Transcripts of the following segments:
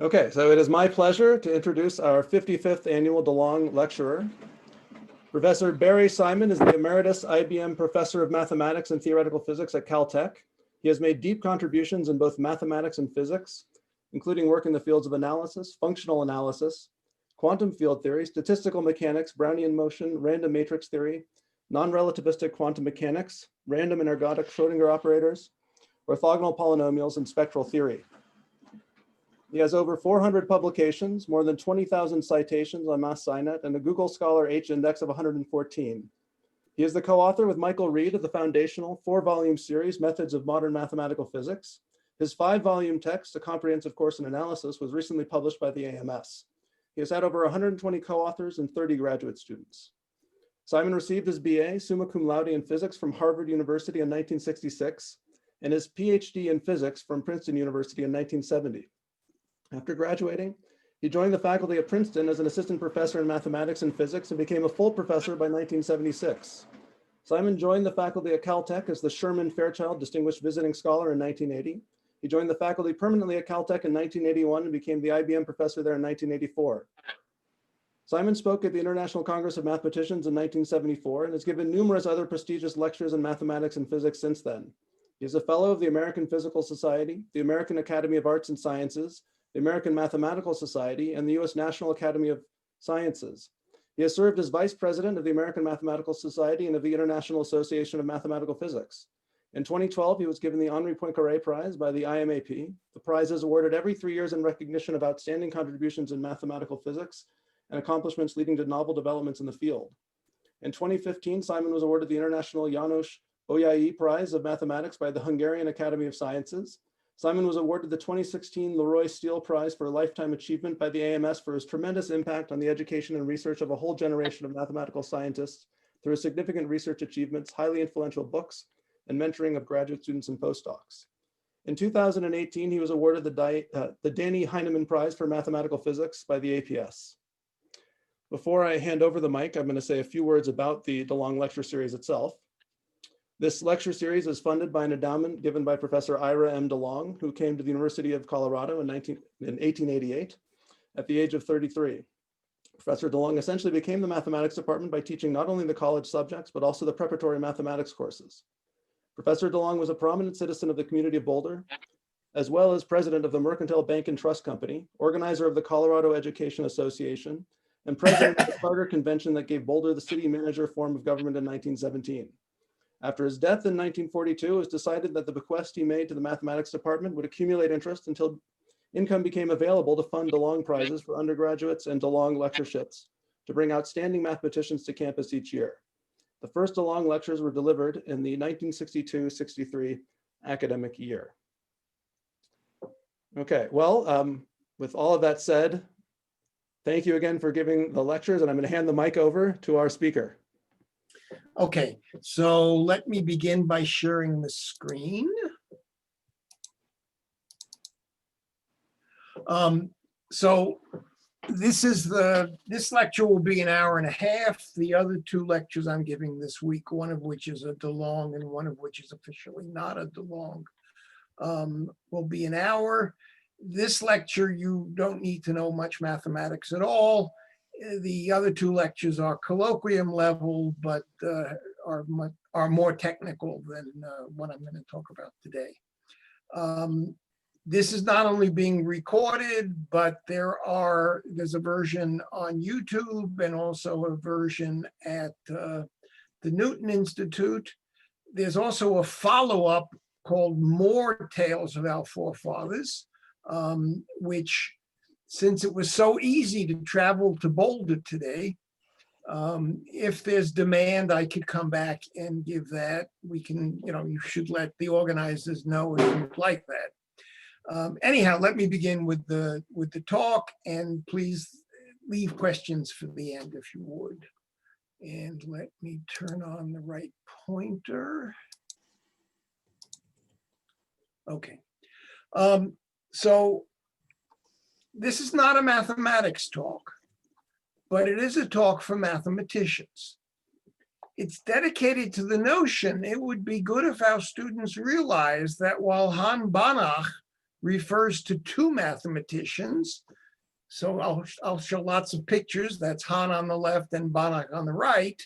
Okay, so it is my pleasure to introduce our 55th annual DeLong Lecturer. Professor Barry Simon is the Emeritus IBM Professor of Mathematics and Theoretical Physics at CalTech. He has made deep contributions in both mathematics and physics, including work in the fields of analysis, functional analysis, quantum field theory, statistical mechanics, Brownian motion, random matrix theory, non-relativistic quantum mechanics, random and ergodic Schrodinger operators, orthogonal polynomials, and spectral theory. He has over 400 publications, more than 20,000 citations on MathSciNet, and a Google Scholar H index of 114. He is the co-author with Michael Reed of the foundational 4-volume series, Methods of Modern Mathematical Physics. His 5-volume text, A Comprehensive Course in Analysis, was recently published by the AMS. He has had over 120 co-authors and 30 graduate students. Simon received his BA, summa cum laude in physics from Harvard University in 1966, and his PhD in physics from Princeton University in 1970. After graduating, he joined the faculty at Princeton as an assistant professor in mathematics and physics and became a full professor by 1976. Simon joined the faculty at CalTech as the Sherman Fairchild Distinguished Visiting Scholar in 1980. He joined the faculty permanently at CalTech in 1981 and became the IBM professor there in 1984. Simon spoke at the International Congress of Mathematicians in 1974 and has given numerous other prestigious lectures in mathematics and physics since then. He is a fellow of the American Physical Society, the American Academy of Arts and Sciences, the American Mathematical Society, and the U.S. National Academy of Sciences. He has served as vice president of the American Mathematical Society and of the International Association of Mathematical Physics. In 2012, he was given the Henri Poincaré Prize by the IMAP. The prize is awarded every 3 years in recognition of outstanding contributions in mathematical physics and accomplishments leading to novel developments in the field. In 2015, Simon was awarded the International János Bolyai Prize of Mathematics by the Hungarian Academy of Sciences. Simon was awarded the 2016 Leroy Steele Prize for Lifetime Achievement by the AMS for his tremendous impact on the education and research of a whole generation of mathematical scientists through his significant research achievements, highly influential books, and mentoring of graduate students and postdocs. In 2018, he was awarded the Danny Heinemann Prize for Mathematical Physics by the APS. Before I hand over the mic, I'm going to say a few words about the DeLong Lecture Series itself. This lecture series is funded by an endowment given by Professor Ira M. DeLong, who came to the University of Colorado in 1888 at the age of 33. Professor DeLong essentially became the mathematics department by teaching not only the college subjects, but also the preparatory mathematics courses. Professor DeLong was a prominent citizen of the community of Boulder, as well as president of the Mercantile Bank and Trust Company, organizer of the Colorado Education Association, and president of the Charter Convention that gave Boulder the city manager form of government in 1917. After his death in 1942, it was decided that the bequest he made to the mathematics department would accumulate interest until income became available to fund DeLong prizes for undergraduates and DeLong lectureships to bring outstanding mathematicians to campus each year. The first DeLong lectures were delivered in the 1962-63 academic year. Okay, well, with all of that said, thank you again for giving the lectures, and I'm going to hand the mic over to our speaker. Okay, so let me begin by sharing the screen. So this lecture will be an hour and a half. The other 2 lectures I'm giving this week, one of which is a DeLong and one of which is officially not a DeLong, will be an hour. This lecture, you don't need to know much mathematics at all. The other 2 lectures are colloquium level, but are more technical than what I'm going to talk about today. This is not only being recorded, but there's a version on YouTube and also a version at the Newton Institute. There's also a follow-up called More Tales of Our Forefathers, which, since it was so easy to travel to Boulder today, if there's demand, I could come back and give that. We can, you should let the organizers know if you'd like that. Anyhow, let me begin with the talk, and please leave questions for the end if you would. And let me turn on the right pointer. Okay. So this is not a mathematics talk, but it is a talk for mathematicians. It's dedicated to the notion it would be good if our students realized that while Han Banach refers to two mathematicians. So I'll show lots of pictures. That's Hahn on the left and Banach on the right.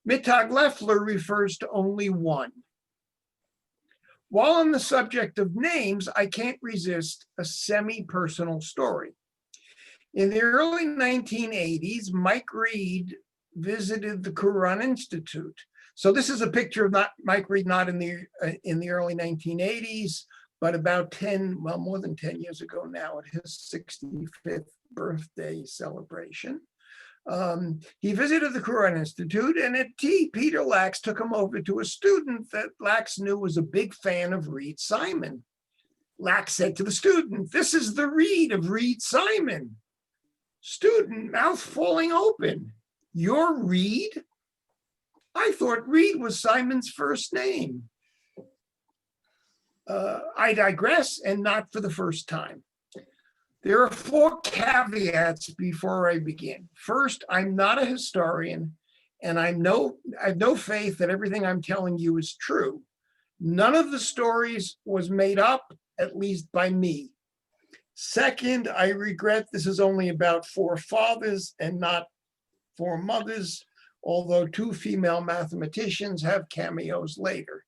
Mittag-Leffler refers to only one. While on the subject of names, I can't resist a semi-personal story. In the early 1980s, Mike Reed visited the Qur'an Institute. So this is a picture of Mike Reed, not in the early 1980s, but about more than 10 years ago now, at his 65th birthday celebration. He visited the Qur'an Institute, and at tea, Peter Lax took him over to a student that Lax knew was a big fan of Reed Simon. Lax said to the student, "This is the Reed of Reed Simon." Student, mouth falling open. "You're Reed? I thought Reed was Simon's first name." I digress, and not for the first time. There are 4 caveats before I begin. First, I'm not a historian, and I have no faith that everything I'm telling you is true. None of the stories was made up, at least by me. Second, I regret this is only about forefathers and not foremothers, although 2 female mathematicians have cameos later.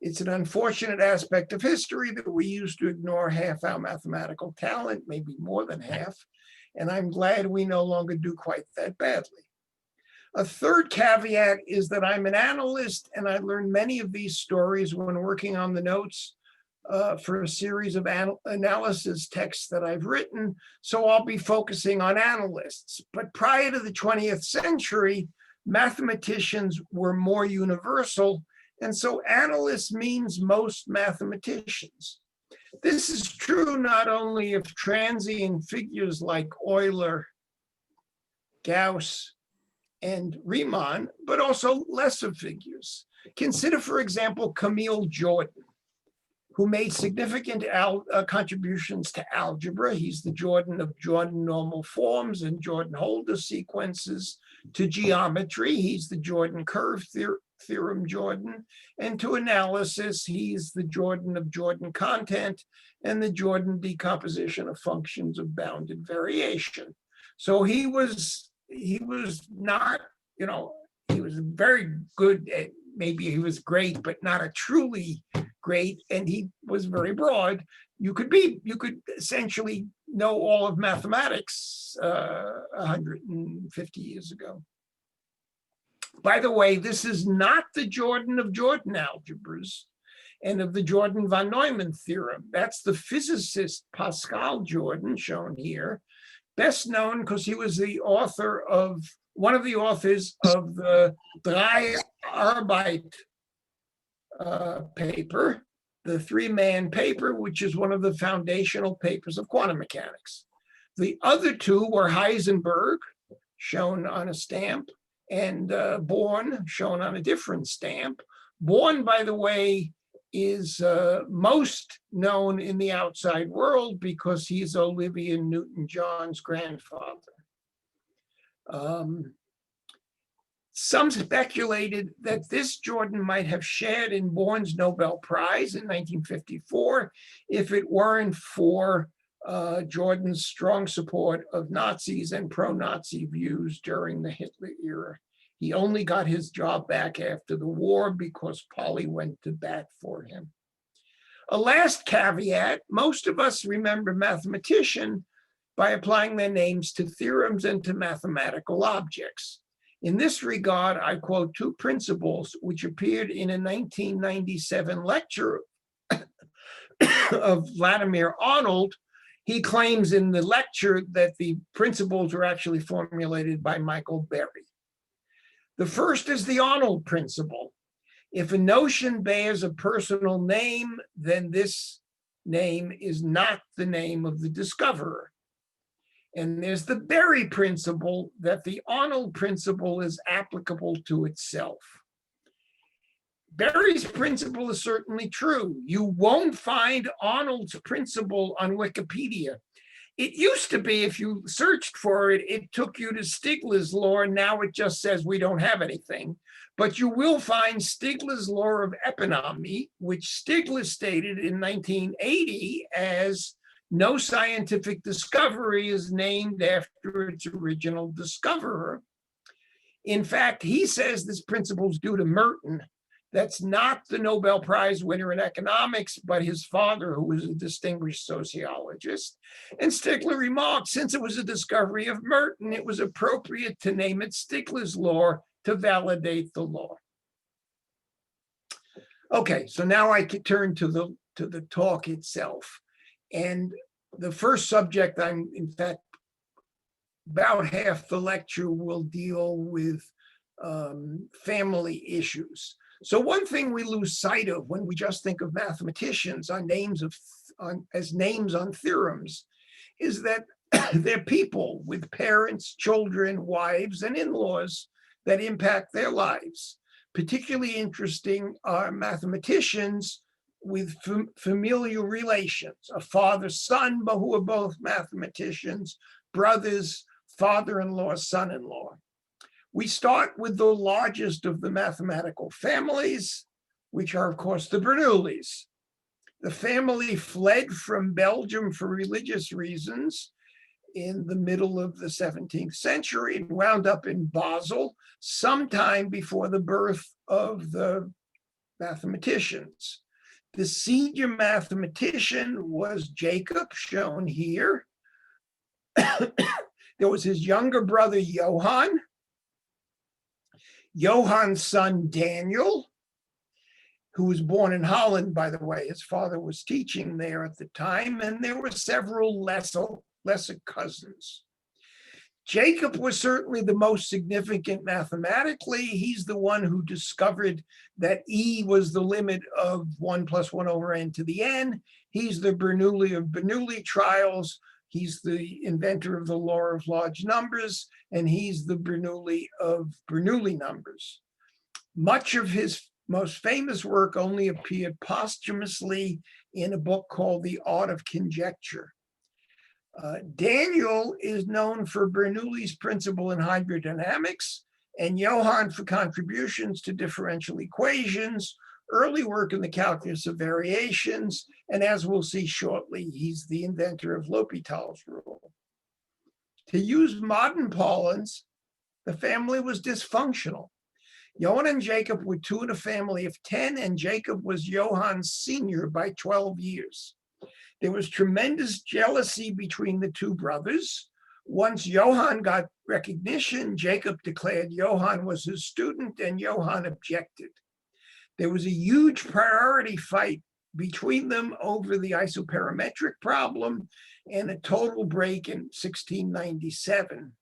It's an unfortunate aspect of history that we used to ignore half our mathematical talent, maybe more than half, and I'm glad we no longer do quite that badly. A third caveat is that I'm an analyst, and I learned many of these stories when working on the notes for a series of analysis texts that I've written, so I'll be focusing on analysts. But prior to the 20th century, mathematicians were more universal, and so analyst means most mathematicians. This is true not only of transient figures like Euler, Gauss, and Riemann, but also lesser figures. Consider, for example, Camille Jordan, who made significant contributions to algebra. He's the Jordan of Jordan normal forms and Jordan-Holder sequences. To geometry, he's the Jordan curve theorem Jordan. And to analysis, he's the Jordan of Jordan content and the Jordan decomposition of functions of bounded variation. So he was not, he was very good at, maybe he was great, but not a truly great, and he was very broad. You could essentially know all of mathematics 150 years ago. By the way, this is not the Jordan of Jordan algebras and of the Jordan von Neumann theorem. That's the physicist Pascal Jordan, shown here, best known because he was one of the authors of the Drei Arbeit paper, the 3-man paper, which is one of the foundational papers of quantum mechanics. The other 2 were Heisenberg, shown on a stamp, and Born, shown on a different stamp. Born, by the way, is most known in the outside world because he's Olivia Newton-John's grandfather. Some speculated that this Jordan might have shared in Born's Nobel Prize in 1954 if it weren't for Jordan's strong support of Nazis and pro-Nazi views during the Hitler era. He only got his job back after the war because Pauli went to bat for him. A last caveat, most of us remember mathematician by applying their names to theorems and to mathematical objects. In this regard, I quote 2 principles which appeared in a 1997 lecture of Vladimir Arnold. He claims in the lecture that the principles were actually formulated by Michael Berry. The first is the Arnold principle. If a notion bears a personal name, then this name is not the name of the discoverer. And there's the Berry principle, that the Arnold principle is applicable to itself. Berry's principle is certainly true. You won't find Arnold's principle on Wikipedia. It used to be, if you searched for it, it took you to Stigler's law. Now it just says we don't have anything. But you will find Stigler's law of eponymy, which Stigler stated in 1980 as no scientific discovery is named after its original discoverer. In fact, he says this principle is due to Merton. That's not the Nobel Prize winner in economics, but his father, who was a distinguished sociologist. And Stigler remarked, since it was a discovery of Merton, it was appropriate to name it Stigler's law to validate the law. Okay, so now I can turn to the talk itself. And the first subject, I'm in fact, about half the lecture will deal with family issues. So one thing we lose sight of when we just think of mathematicians as names on theorems is that they're people with parents, children, wives, and in-laws that impact their lives. Particularly interesting are mathematicians with familial relations, a father-son, but who are both mathematicians, brothers, father-in-law, son-in-law. We start with the largest of the mathematical families, which are, of course, the Bernoullis. The family fled from Belgium for religious reasons in the middle of the 17th century and wound up in Basel sometime before the birth of the mathematicians. The senior mathematician was Jacob, shown here. There was his younger brother, Johann. Johann's son, Daniel, who was born in Holland, by the way. His father was teaching there at the time, and there were several lesser cousins. Jacob was certainly the most significant mathematically. He's the one who discovered that E was the limit of 1 + 1 / n to the n. He's the Bernoulli of Bernoulli trials. He's the inventor of the law of large numbers, and he's the Bernoulli of Bernoulli numbers. Much of his most famous work only appeared posthumously in a book called The Art of Conjecture. Daniel is known for Bernoulli's principle in hydrodynamics, and Johann for contributions to differential equations, early work in the calculus of variations, and as we'll see shortly, he's the inventor of L'Hopital's rule. To use modern parlance, the family was dysfunctional. Johann and Jacob were two in a family of 10, and Jacob was Johann's senior by 12 years. There was tremendous jealousy between the two brothers. Once Johann got recognition, Jacob declared Johann was his student, and Johann objected. There was a huge priority fight between them over the isoperimetric problem and a total break in 1697.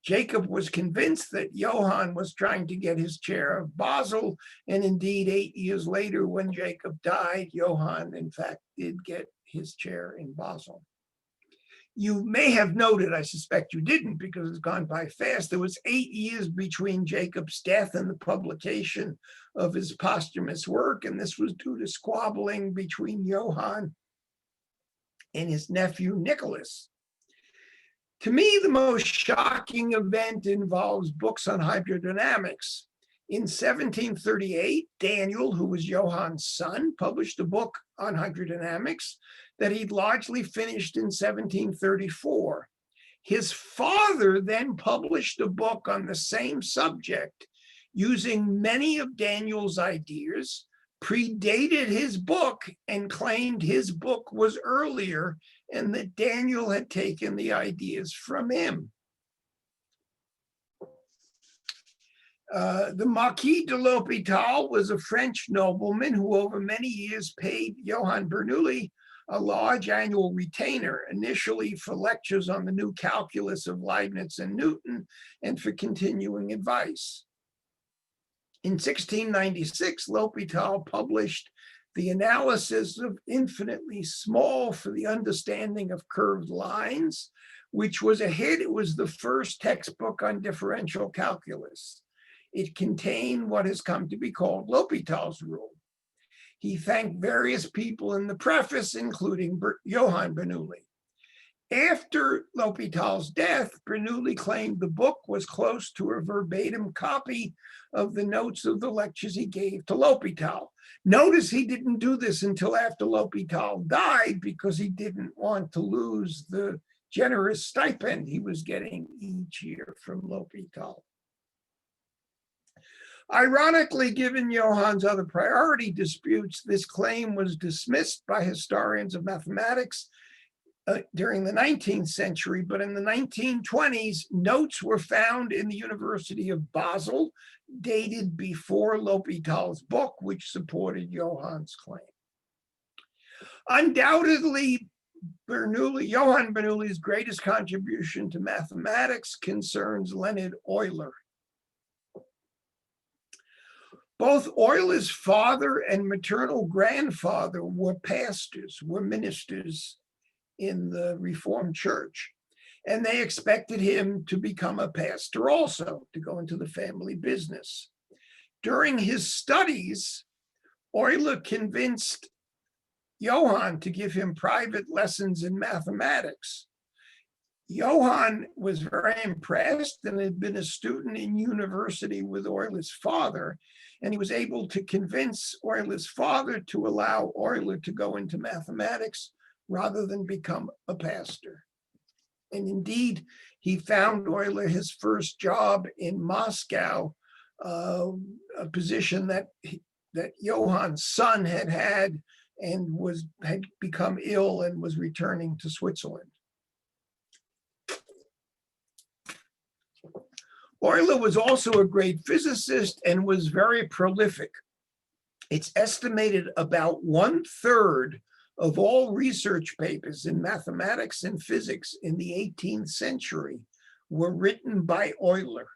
Jacob was convinced that Johann was trying to get his chair of Basel, and indeed 8 years later when Jacob died, Johann in fact did get his chair in Basel. You may have noted, I suspect you didn't because it's gone by fast, there was 8 years between Jacob's death and the publication of his posthumous work, and this was due to squabbling between Johann and his nephew Nicholas. To me, the most shocking event involves books on hydrodynamics. In 1738, Daniel, who was Johann's son, published a book on hydrodynamics that he'd largely finished in 1734. His father then published a book on the same subject, using many of Daniel's ideas, predated his book, and claimed his book was earlier and that Daniel had taken the ideas from him. The Marquis de L'Hopital was a French nobleman who over many years paid Johann Bernoulli a large annual retainer, initially for lectures on the new calculus of Leibniz and Newton and for continuing advice. In 1696, L'Hopital published The Analysis of Infinitely Small for the Understanding of Curved Lines, which was a hit. It was the first textbook on differential calculus. It contained what has come to be called L'Hopital's rule. He thanked various people in the preface, including Johann Bernoulli. After L'Hôpital's death, Bernoulli claimed the book was close to a verbatim copy of the notes of the lectures he gave to L'Hôpital. Notice he didn't do this until after L'Hôpital died because he didn't want to lose the generous stipend he was getting each year from L'Hôpital. Ironically, given Johann's other priority disputes, this claim was dismissed by historians of mathematics during the 19th century, but in the 1920s, notes were found in the University of Basel, dated before L'Hôpital's book, which supported Johann's claim. Undoubtedly, Johann Bernoulli's greatest contribution to mathematics concerns Leonhard Euler. Both Euler's father and maternal grandfather were pastors, were ministers in the Reformed Church, and they expected him to become a pastor also, to go into the family business. During his studies, Euler convinced Johann to give him private lessons in mathematics. Johann was very impressed and had been a student in university with Euler's father, and he was able to convince Euler's father to allow Euler to go into mathematics rather than become a pastor. And indeed, he found Euler his first job in Moscow, a position that Johann's son had and had become ill and was returning to Switzerland. Euler was also a great physicist and was very prolific. It's estimated about 1/3 of all research papers in mathematics and physics in the 18th century were written by Euler.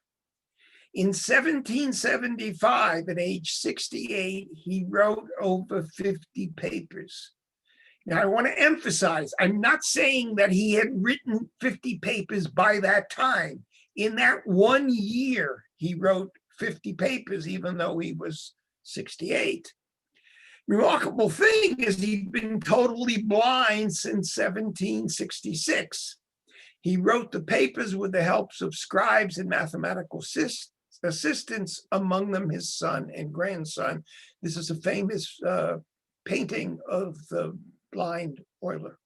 In 1775, at age 68, he wrote over 50 papers. Now, I want to emphasize, I'm not saying that he had written 50 papers by that time. In that 1 year, he wrote 50 papers, even though he was 68. Remarkable thing is he'd been totally blind since 1766. He wrote the papers with the help of scribes and mathematical assistants, among them his son and grandson. This is a famous painting of the blind Euler.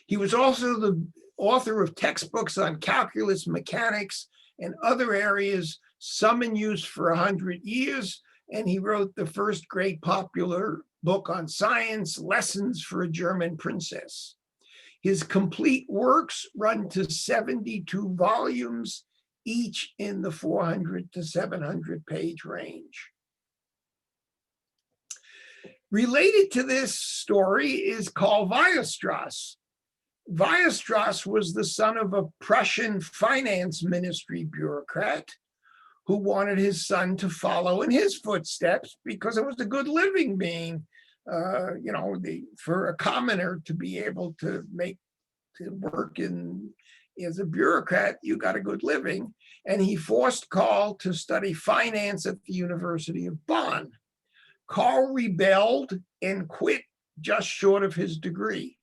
He was also the author of textbooks on calculus, mechanics, and other areas, some in use for 100 years, and he wrote the first great popular book on science, Lessons for a German Princess. His complete works run to 72 volumes, each in the 400 to 700 page range. Related to this story is Karl Weierstrass. Weierstrass was the son of a Prussian finance ministry bureaucrat who wanted his son to follow in his footsteps because it was a good living being, for a commoner to be able to work as a bureaucrat, you got a good living. And he forced Karl to study finance at the University of Bonn. Karl rebelled and quit just short of his degree.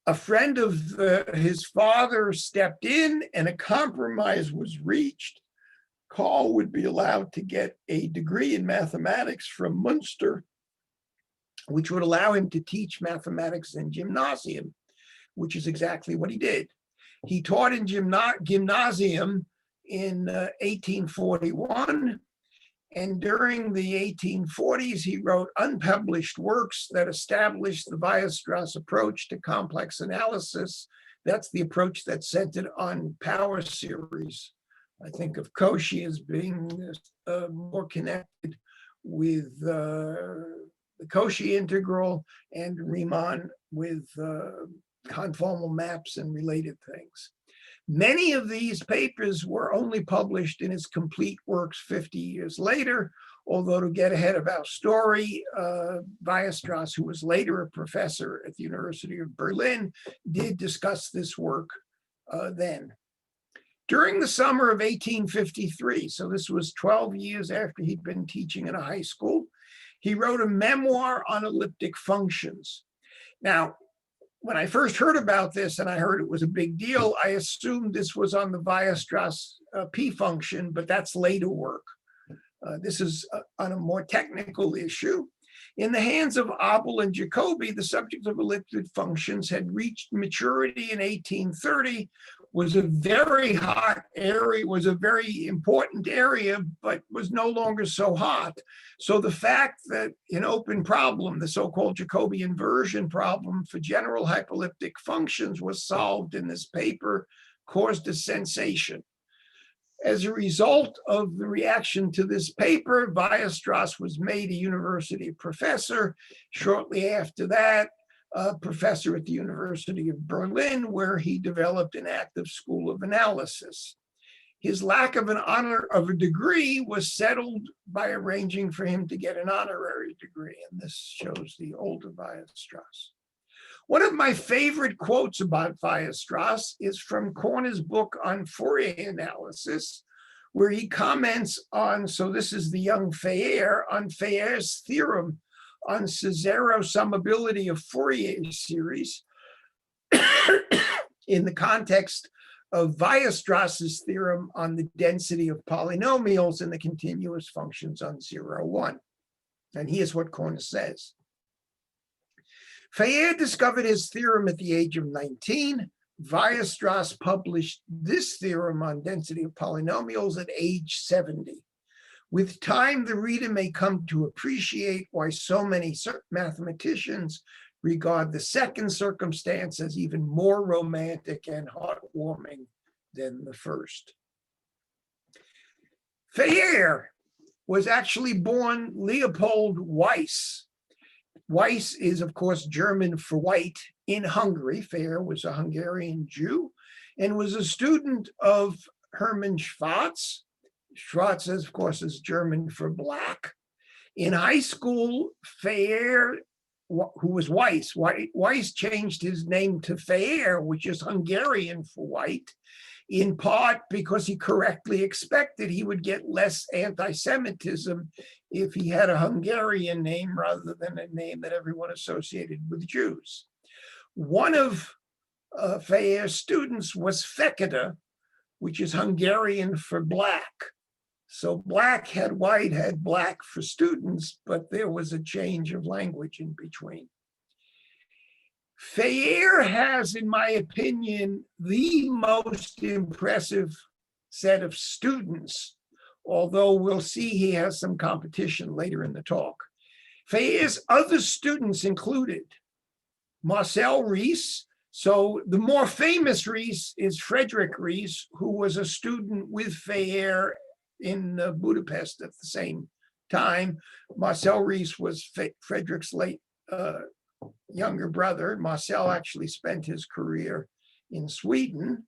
A friend of his father stepped in and a compromise was reached. Karl would be allowed to get a degree in mathematics from Münster, which would allow him to teach mathematics in gymnasium, which is exactly what he did. He taught in gymnasium in 1841. And during the 1840s, he wrote unpublished works that established the Weierstrass approach to complex analysis. That's the approach that's centered on power series. I think of Cauchy as being more connected with the Cauchy integral and Riemann with conformal maps and related things. Many of these papers were only published in his complete works 50 years later, although to get ahead of our story, Weierstrass, who was later a professor at the University of Berlin, did discuss this work then. During the summer of 1853, so this was 12 years after he'd been teaching in a high school, he wrote a memoir on elliptic functions. Now, when I first heard about this and I heard it was a big deal, I assumed this was on the Weierstrass P function, but that's later work. This is on a more technical issue. In the hands of Abel and Jacobi, the subject of elliptic functions had reached maturity in 1830, was a very hot area, was a very important area, but was no longer so hot. So the fact that an open problem, the so-called Jacobi inversion problem for general hyperelliptic functions, was solved in this paper caused a sensation. As a result of the reaction to this paper, Weierstrass was made a university professor. Shortly after that, a professor at the University of Berlin, where he developed an active school of analysis. His lack of a degree was settled by arranging for him to get an honorary degree, and this shows the older Weierstrass. One of my favorite quotes about Weierstrass is from Corner's book on Fourier analysis, where he comments on, so this is the young Fayet, on Fayet's theorem on Cesaro summability of Fourier series in the context of Weierstrass's theorem on the density of polynomials and the continuous functions on 0, 1. And here's what Corner says. Fayet discovered his theorem at the age of 19. Weierstrass published this theorem on density of polynomials at age 70. With time, the reader may come to appreciate why so many mathematicians regard the second circumstance as even more romantic and heartwarming than the first. Fayet was actually born Leopold Weiss. Weiss is, of course, German for white in Hungary. Fayet was a Hungarian Jew and was a student of Hermann Schwarz. Schwarz, of course, is German for black. In high school, Fayet, who was Weiss, Weiss changed his name to Fayet, which is Hungarian for white, in part because he correctly expected he would get less anti-Semitism if he had a Hungarian name rather than a name that everyone associated with Jews. One of Fayet's students was Fekete, which is Hungarian for black. So black had white, had black for students, but there was a change of language in between. Fayet has, in my opinion, the most impressive set of students, although we'll see he has some competition later in the talk. Fayet's other students included Marcel Ries. So the more famous Ries is Friedrich Ries, who was a student with Fayet in Budapest at the same time. Marcel Ries was Friedrich's late younger brother. Marcel actually spent his career in Sweden.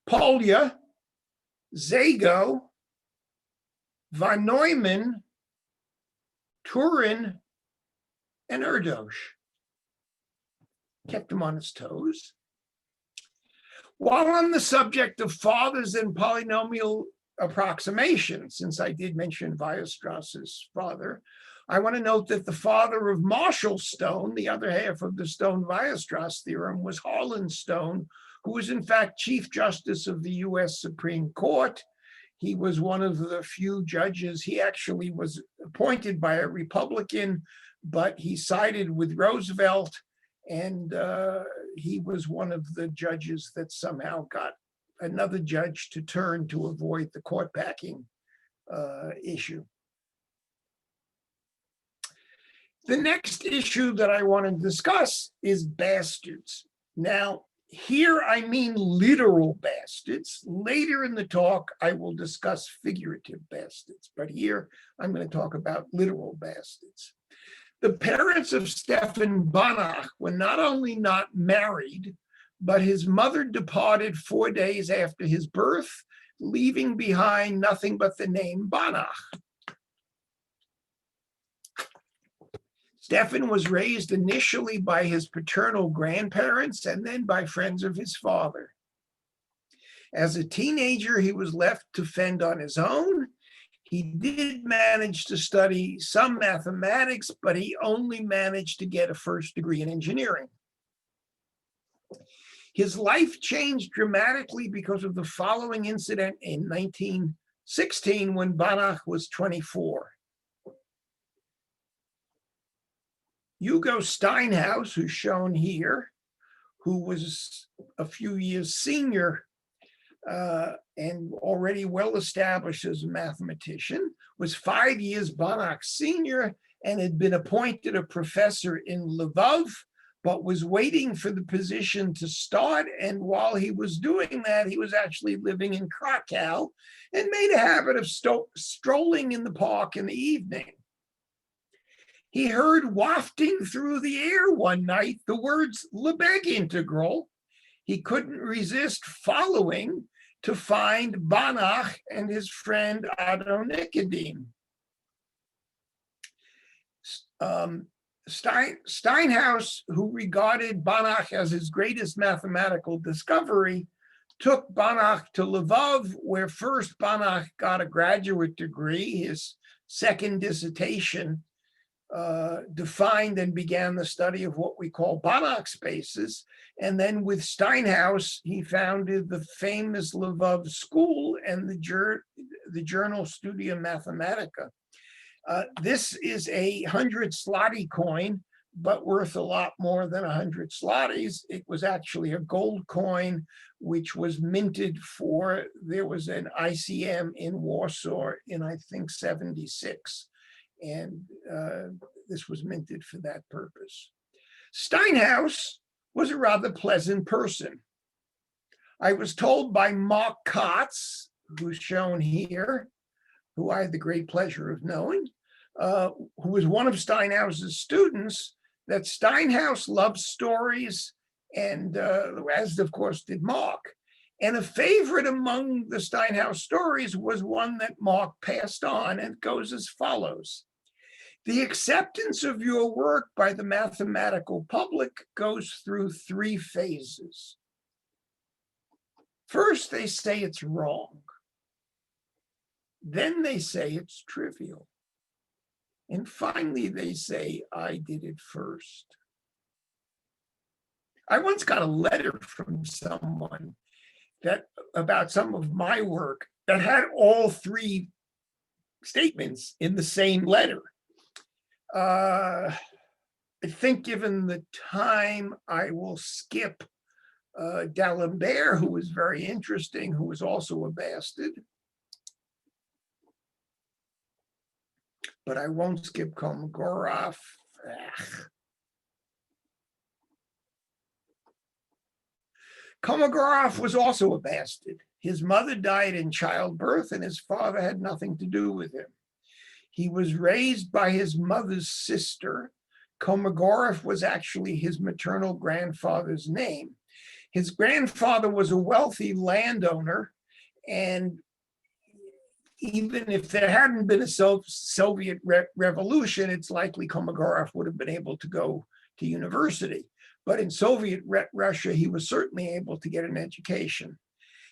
Polya, Zago, von Neumann, Turin, and Erdős. Kept him on his toes. While on the subject of fathers and polynomial approximation, since I did mention Weierstrass's father, I want to note that the father of Marshall Stone, the other half of the Stone-Weierstrass theorem, was Harlan Stone, who was in fact Chief Justice of the US Supreme Court. He was one of the few judges. He actually was appointed by a Republican, but he sided with Roosevelt, and he was one of the judges that somehow got another judge to turn to avoid the court packing issue. The next issue that I want to discuss is bastards. Now, here I mean literal bastards. Later in the talk, I will discuss figurative bastards, but here I'm going to talk about literal bastards. The parents of Stefan Banach were not only not married, but his mother departed 4 days after his birth, leaving behind nothing but the name Banach. Stefan was raised initially by his paternal grandparents and then by friends of his father. As a teenager, he was left to fend on his own. He did manage to study some mathematics, but he only managed to get a first degree in engineering. His life changed dramatically because of the following incident in 1916 when Banach was 24. Hugo Steinhaus, who's shown here, who was a few years senior and already well established as a mathematician, was 5 years Banach's senior and had been appointed a professor in Lvov, but was waiting for the position to start. And while he was doing that, he was actually living in Krakow and made a habit of strolling in the park in the evening. He heard wafting through the air one night the words Lebesgue integral. He couldn't resist following to find Banach and his friend Otto Nikodym. Steinhaus, who regarded Banach as his greatest mathematical discovery, took Banach to Lvov, where first Banach got a graduate degree. His second dissertation defined and began the study of what we call Banach spaces. And then with Steinhaus, he founded the famous Lvov school and the journal Studia Mathematica. This is a 100 zloty coin, but worth a lot more than 100 zlotys. It was actually a gold coin, which was minted for, there was an ICM in Warsaw in, I think, 76. And this was minted for that purpose. Steinhaus was a rather pleasant person. I was told by Mark Kotz, who's shown here, who I had the great pleasure of knowing, who was one of Steinhaus's students, that Steinhaus loved stories, and as of course did Mark. And a favorite among the Steinhaus stories was one that Mark passed on, and it goes as follows. The acceptance of your work by the mathematical public goes through 3 phases. First, they say it's wrong. Then they say it's trivial. And finally, they say, I did it first. I once got a letter from someone about some of my work that had all 3 statements in the same letter. I think given the time, I will skip D'Alembert, who was very interesting, who was also a bastard. But I won't skip Kolmogorov. Kolmogorov was also a bastard. His mother died in childbirth, and his father had nothing to do with him. He was raised by his mother's sister. Kolmogorov was actually his maternal grandfather's name. His grandfather was a wealthy landowner, and even if there hadn't been a Soviet revolution, it's likely Kolmogorov would have been able to go to university. But in Soviet Russia, he was certainly able to get an education.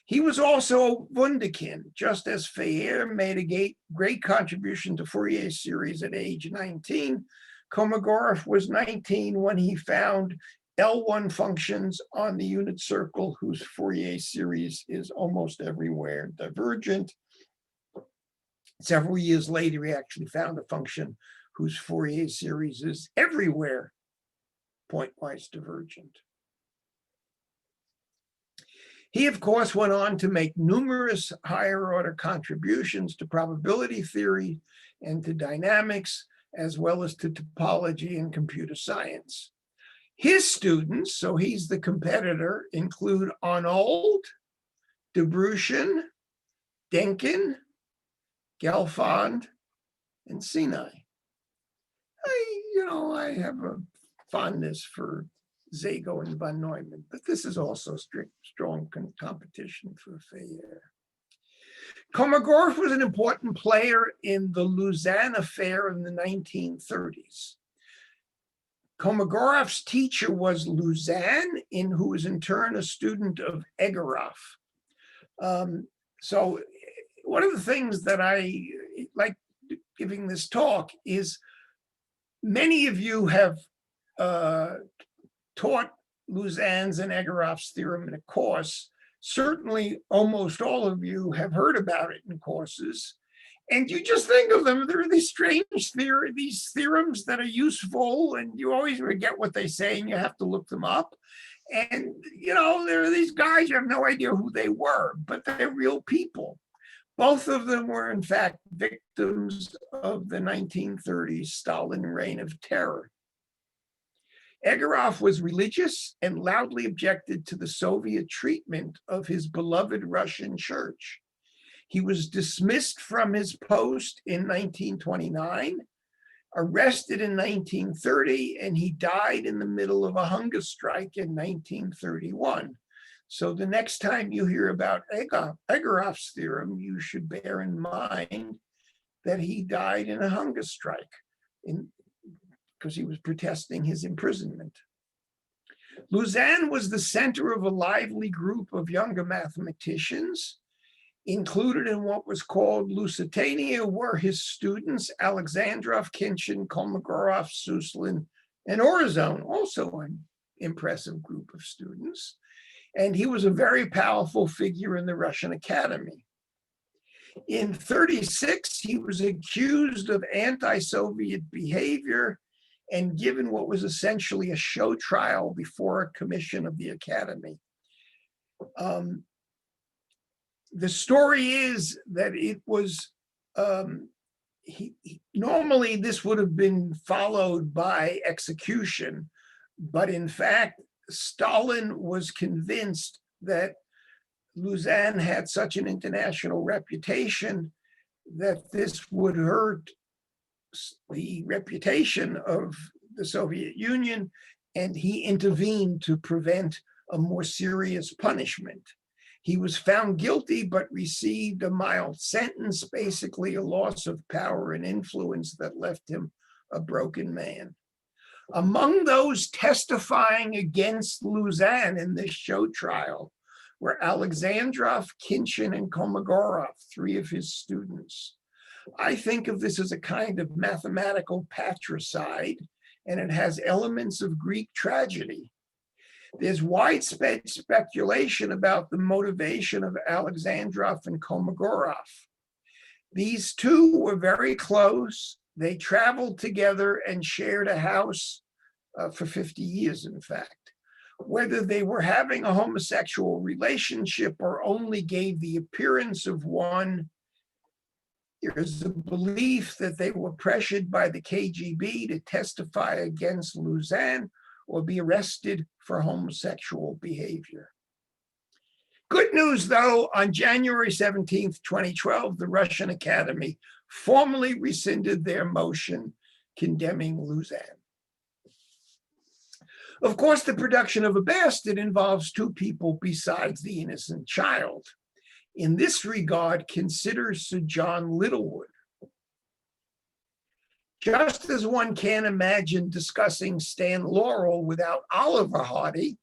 He was also a wunderkind, just as Fourier made a great contribution to Fourier series at age 19. Kolmogorov was 19 when he found L1 functions on the unit circle whose Fourier series is almost everywhere divergent. Several years later, he actually found a function whose Fourier series is everywhere pointwise divergent. He, of course, went on to make numerous higher order contributions to probability theory and to dynamics, as well as to topology and computer science. His students, so he's the competitor, include Arnold, Debruchin, Denkin, Gelfand, and Sinai. I have a fondness for Zago and von Neumann, but this is also strong competition for Fourier. Kolmogorov was an important player in the Lausanne affair in the 1930s. Kolmogorov's teacher was Lausanne, who was in turn a student of Egorov. So one of the things that I like giving this talk is many of you have taught Lausanne's and Egorof's theorem in a course. Certainly, almost all of you have heard about it in courses. And you just think of them, they're these strange these theorems that are useful, and you always forget what they say and you have to look them up. And, you know, there are these guys, you have no idea who they were, but they're real people. Both of them were, in fact, victims of the 1930s Stalin reign of terror. Egorov was religious and loudly objected to the Soviet treatment of his beloved Russian church. He was dismissed from his post in 1929, arrested in 1930, and he died in the middle of a hunger strike in 1931. So the next time you hear about Egorov's theorem, you should bear in mind that he died in a hunger strike because he was protesting his imprisonment. Lausanne was the center of a lively group of younger mathematicians. Included in what was called Lusitania were his students, Alexandrov, Khinchin, Kolmogorov, Suslin, and Orezon, also an impressive group of students. And he was a very powerful figure in the Russian Academy. In 1936, he was accused of anti-Soviet behavior and given what was essentially a show trial before a commission of the Academy. The story is that it was, normally this would have been followed by execution, but in fact, Stalin was convinced that Lausanne had such an international reputation that this would hurt the reputation of the Soviet Union, and he intervened to prevent a more serious punishment. He was found guilty, but received a mild sentence, basically a loss of power and influence that left him a broken man. Among those testifying against Lausanne in this show trial were Alexandrov, Khinchin, and Kolmogorov, three of his students. I think of this as a kind of mathematical patricide, and it has elements of Greek tragedy. There's widespread speculation about the motivation of Alexandrov and Kolmogorov. These two were very close. They traveled together and shared a house for 50 years, in fact. Whether they were having a homosexual relationship or only gave the appearance of one, there's a belief that they were pressured by the KGB to testify against Lausanne or be arrested for homosexual behavior. Good news, though, on January 17th, 2012, the Russian Academy formally rescinded their motion condemning Lausanne. Of course, the production of a bastard involves two people besides the innocent child. In this regard, consider Sir John Littlewood. Just as one can't imagine discussing Stan Laurel without Oliver Hardy,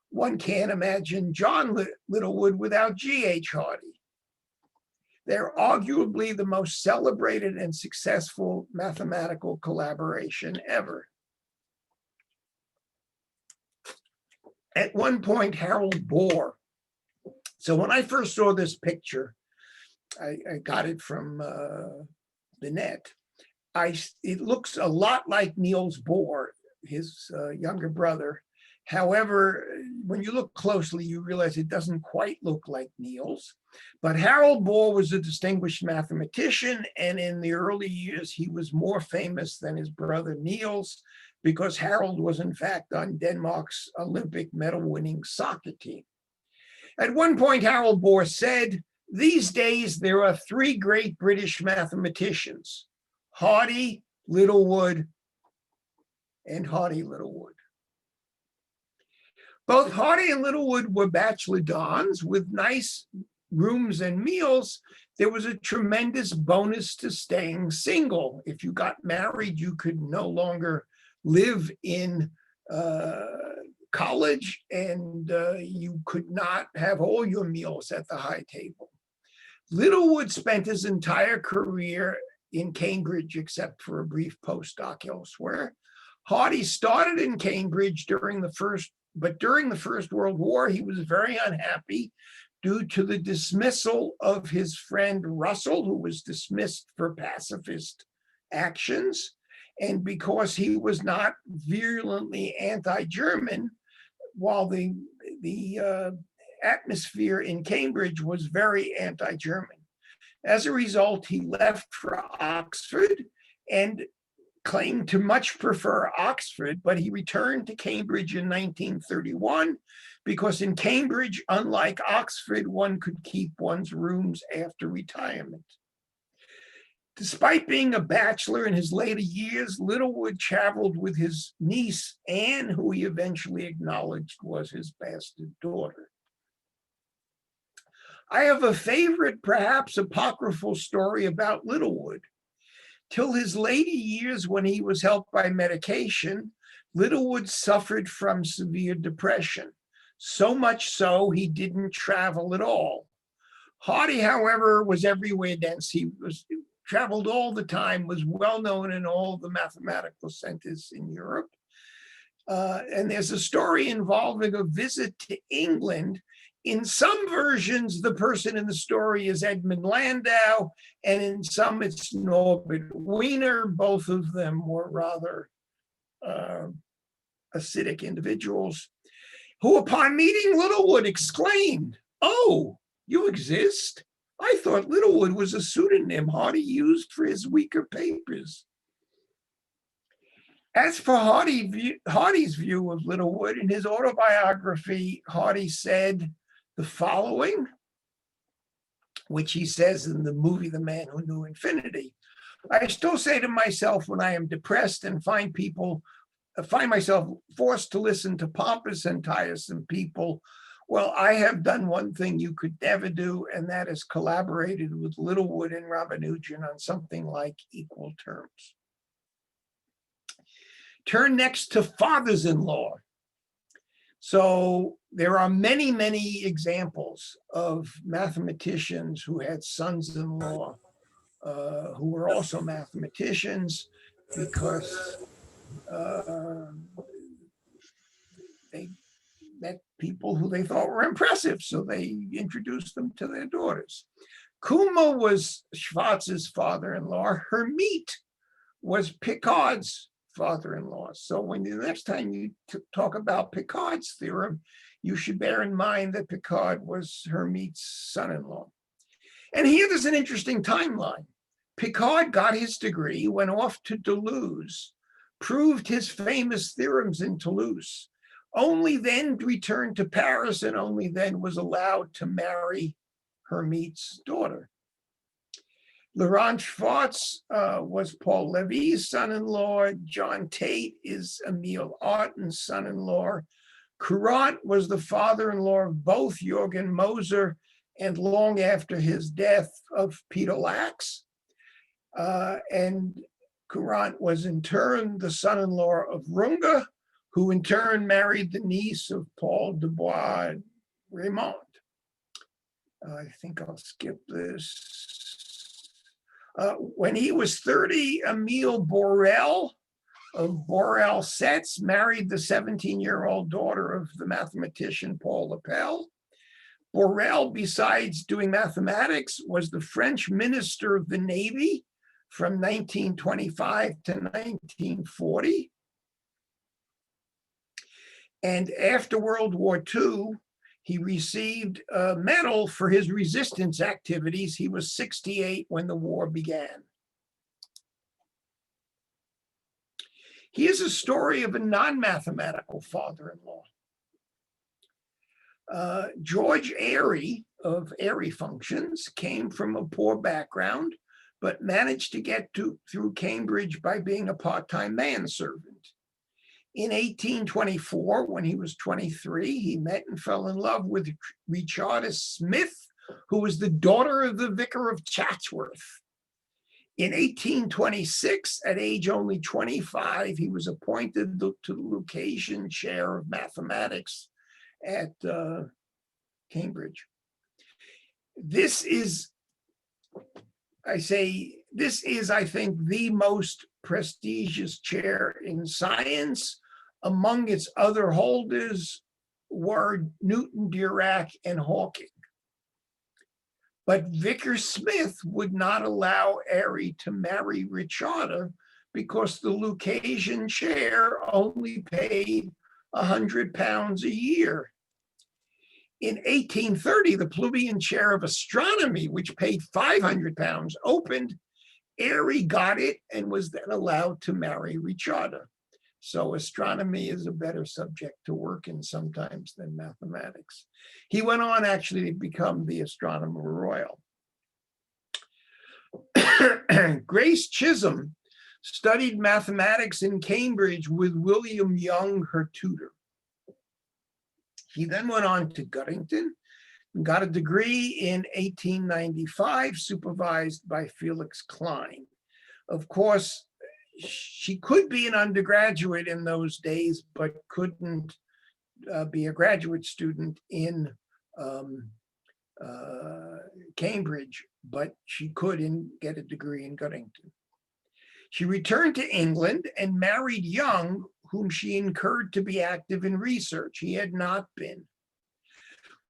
one can't imagine John Littlewood without G.H. Hardy. They're arguably the most celebrated and successful mathematical collaboration ever. At one point, Harold Bohr. So when I first saw this picture, I got it from the net. It looks a lot like Niels Bohr, his younger brother. However, when you look closely, you realize it doesn't quite look like Niels. But Harold Bohr was a distinguished mathematician, and in the early years, he was more famous than his brother Niels, because Harold was in fact on Denmark's Olympic medal-winning soccer team. At one point, Harold Bohr said, "These days, there are three great British mathematicians, Hardy, Littlewood, and Hardy-Littlewood." Both Hardy and Littlewood were bachelor dons with nice rooms and meals. There was a tremendous bonus to staying single. If you got married, you could no longer live in college, and you could not have all your meals at the high table. Littlewood spent his entire career in Cambridge, except for a brief postdoc elsewhere. Hardy started in Cambridge during the First World War, he was very unhappy due to the dismissal of his friend Russell, who was dismissed for pacifist actions. And because he was not virulently anti-German, while the atmosphere in Cambridge was very anti-German. As a result, he left for Oxford and claimed to much prefer Oxford, but he returned to Cambridge in 1931 because in Cambridge, unlike Oxford, one could keep one's rooms after retirement. Despite being a bachelor in his later years, Littlewood traveled with his niece, Anne, who he eventually acknowledged was his bastard daughter. I have a favorite, perhaps apocryphal story about Littlewood. Till his later years, when he was helped by medication, Littlewood suffered from severe depression, so much so he didn't travel at all. Hardy, however, was everywhere dense. He traveled all the time, was well known in all the mathematical centers in Europe. And there's a story involving a visit to England. In some versions, the person in the story is Edmund Landau, and in some it's Norbert Wiener. Both of them were rather acidic individuals, who upon meeting Littlewood exclaimed, "Oh, you exist? I thought Littlewood was a pseudonym Hardy used for his weaker papers." As for Hardy's view of Littlewood, in his autobiography, Hardy said the following, which he says in the movie The Man Who Knew Infinity: "I still say to myself when I am depressed and find myself forced to listen to pompous and tiresome people, well, I have done one thing you could never do, and that is collaborated with Littlewood and Ramanujan on something like equal terms." Turn next to fathers-in-law. So there are many, many examples of mathematicians who had sons-in-law who were also mathematicians because they met people who they thought were impressive, so they introduced them to their daughters. Kuma was Schwarz's father-in-law. Hermite was Picard's father-in-law. So when the next time you talk about Picard's theorem, you should bear in mind that Picard was Hermite's son-in-law. And here there's an interesting timeline. Picard got his degree, went off to Toulouse, proved his famous theorems in Toulouse, only then returned to Paris, and only then was allowed to marry Hermite's daughter. Laurent Schwartz was Paul Levy's son-in-law. John Tate is Emile Artin's son-in-law. Courant was the father-in-law of both Jürgen Moser and, long after his death, of Peter Lax. And Courant was in turn the son-in-law of Runge, who in turn married the niece of Paul Dubois Raymond. I think I'll skip this. When he was 30, Emile Borel of Borel-Setz married the 17-year-old daughter of the mathematician Paul Lepel. Borel, besides doing mathematics, was the French minister of the Navy from 1925 to 1940. And after World War II, he received a medal for his resistance activities. He was 68 when the war began. Here's a story of a non-mathematical father-in-law. George Airy of Airy Functions came from a poor background, but managed to get through Cambridge by being a part-time manservant. In 1824, when he was 23, he met and fell in love with Richarda Smith, who was the daughter of the vicar of Chatsworth. In 1826, at age only 25, he was appointed to the Lucasian chair of mathematics at Cambridge. This is I say this is, I think, the most prestigious chair in science. Among its other holders were Newton, Dirac, and Hawking. But Vickers Smith would not allow Airy to marry Richarda because the Lucasian chair only paid £100 a year. In 1830, the plebeian chair of astronomy, which paid £500, opened. Airy got it and was then allowed to marry Richarda. So astronomy is a better subject to work in sometimes than mathematics. He went on actually to become the astronomer royal. Grace Chisholm studied mathematics in Cambridge with William Young, her tutor. He then went on to Guttington and got a degree in 1895, supervised by Felix Klein. Of course, she could be an undergraduate in those days, but couldn't be a graduate student in Cambridge, but she could get a degree in Guttington. She returned to England and married Young, whom she encouraged to be active in research. He had not been.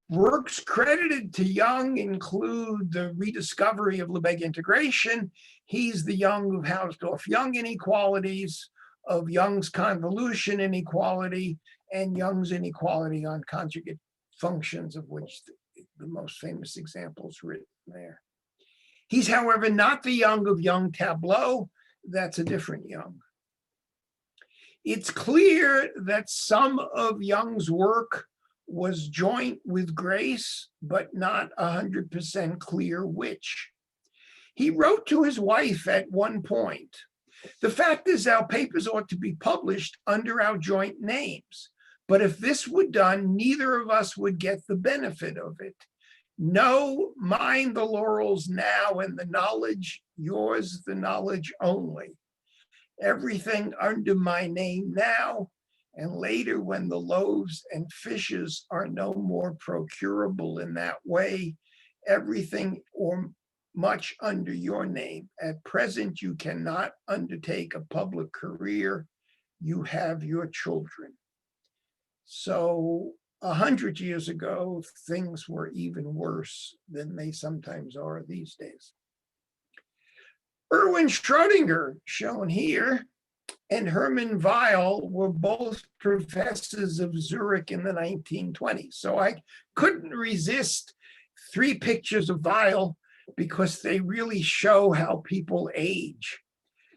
Works credited to Young include the rediscovery of Lebesgue integration. He's the Young of Hausdorff-Young inequalities, of Young's convolution inequality, and Young's inequality on conjugate functions, of which the most famous examples written there. He's, however, not the Young of Young tableau. That's a different Young. It's clear that some of Young's work was joint with Grace, but not 100% clear which. He wrote to his wife at one point, "The fact is our papers ought to be published under our joint names, but if this were done, neither of us would get the benefit of it. No, mine the laurels now and the knowledge, yours the knowledge only. Everything under my name now, and later when the loaves and fishes are no more procurable in that way, everything or much under your name. At present, you cannot undertake a public career. You have your children." So 100 years ago, things were even worse than they sometimes are these days. Erwin Schrödinger, shown here, and Hermann Weyl were both professors of Zurich in the 1920s. So I couldn't resist 3 pictures of Weyl because they really show how people age.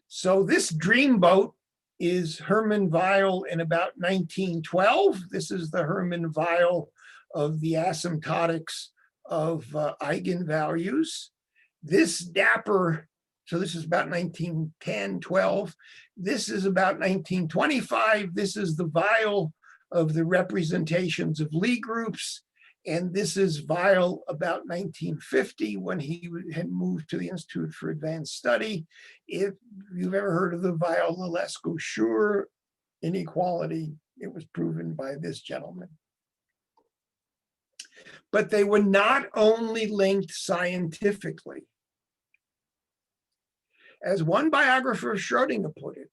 So this dreamboat is Hermann Weyl in about 1912. This is the Hermann Weyl of the asymptotics of eigenvalues. This dapper, so this is about 1910, 12. This is about 1925. This is the Weyl of the representations of Lie groups. And this is Weyl about 1950 when he had moved to the Institute for Advanced Study. If you've ever heard of the Weyl-Lelesco-Schur inequality, it was proven by this gentleman. But they were not only linked scientifically. As one biographer of Schrödinger put it,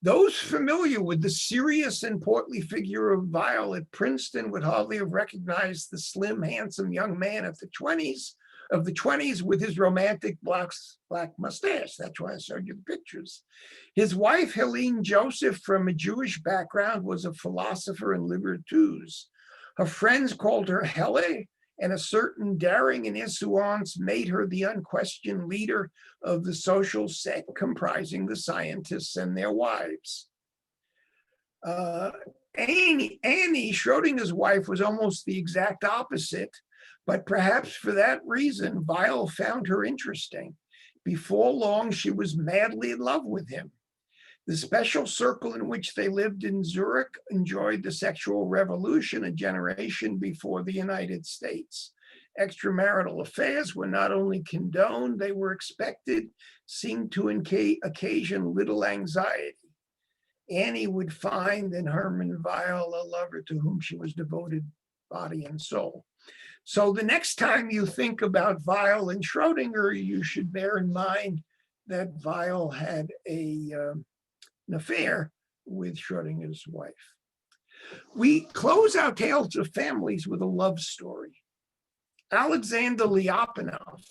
those familiar with the serious and portly figure of Weyl at Princeton would hardly have recognized the slim, handsome young man of the 20s with his romantic black mustache. That's why I showed you the pictures. His wife, Helene Joseph, from a Jewish background, was a philosopher and liberatus. Her friends called her Helle, and a certain daring and insouciance made her the unquestioned leader of the social set comprising the scientists and their wives. Annie, Schrödinger's wife, was almost the exact opposite, but perhaps for that reason, Weyl found her interesting. Before long, she was madly in love with him. The special circle in which they lived in Zurich enjoyed the sexual revolution a generation before the United States. Extramarital affairs were not only condoned, they were expected, seemed to occasion little anxiety. Annie would find in Hermann Weyl a lover to whom she was devoted body and soul. So the next time you think about Weil and Schrodinger, you should bear in mind that Weil had an affair with Schrodinger's wife. We close our tales of families with a love story. Alexander Lyapunov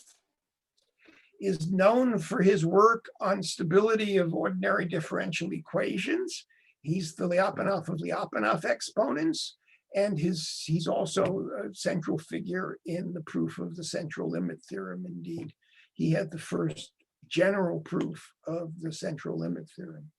is known for his work on stability of ordinary differential equations. He's the Lyapunov of Lyapunov exponents, and he's also a central figure in the proof of the central limit theorem. Indeed, he had the first general proof of the central limit theorem.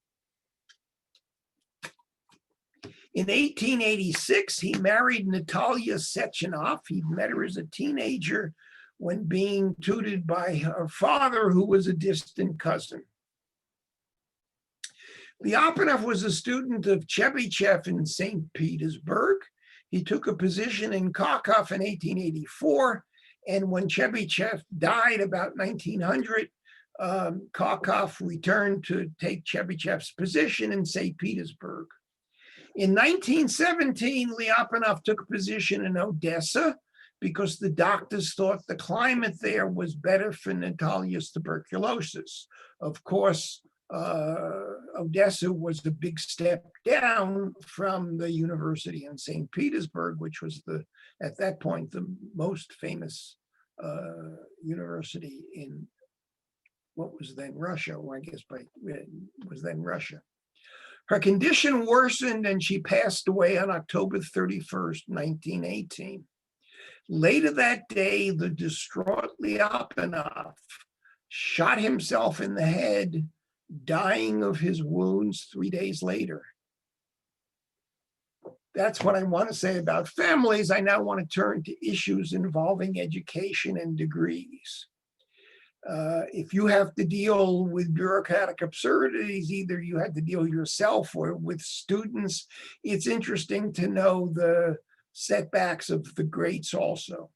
In 1886, he married Natalia Sechenov. He met her as a teenager when being tutored by her father, who was a distant cousin. Lyapunov was a student of Chebyshev in St. Petersburg. He took a position in Kharkov in 1884, and when Chebyshev died about 1900, Kharkov returned to take Chebyshev's position in St. Petersburg. In 1917, Lyapunov took a position in Odessa because the doctors thought the climate there was better for Natalia's tuberculosis. Of course, Odessa was a big step down from the university in St. Petersburg, which was at that point, the most famous university in what was then Russia, or I guess was then Russia. Her condition worsened and she passed away on October 31st, 1918. Later that day, the distraught Lyapunov shot himself in the head, dying of his wounds 3 days later. That's what I want to say about families. I now want to turn to issues involving education and degrees. If you have to deal with bureaucratic absurdities, either you had to deal yourself or with students, it's interesting to know the setbacks of the greats also.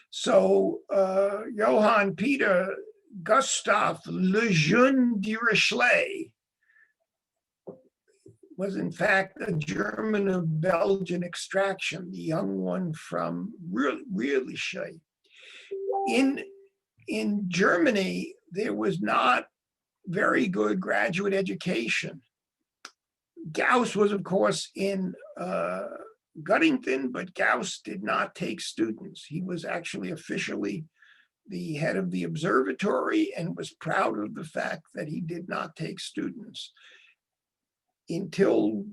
So Johann Peter Gustav Lejeune Dirichlet was in fact a German of Belgian extraction, the young one from really shy. In Germany, there was not very good graduate education. Gauss was, of course, in Göttingen, but Gauss did not take students. He was actually officially the head of the observatory and was proud of the fact that he did not take students until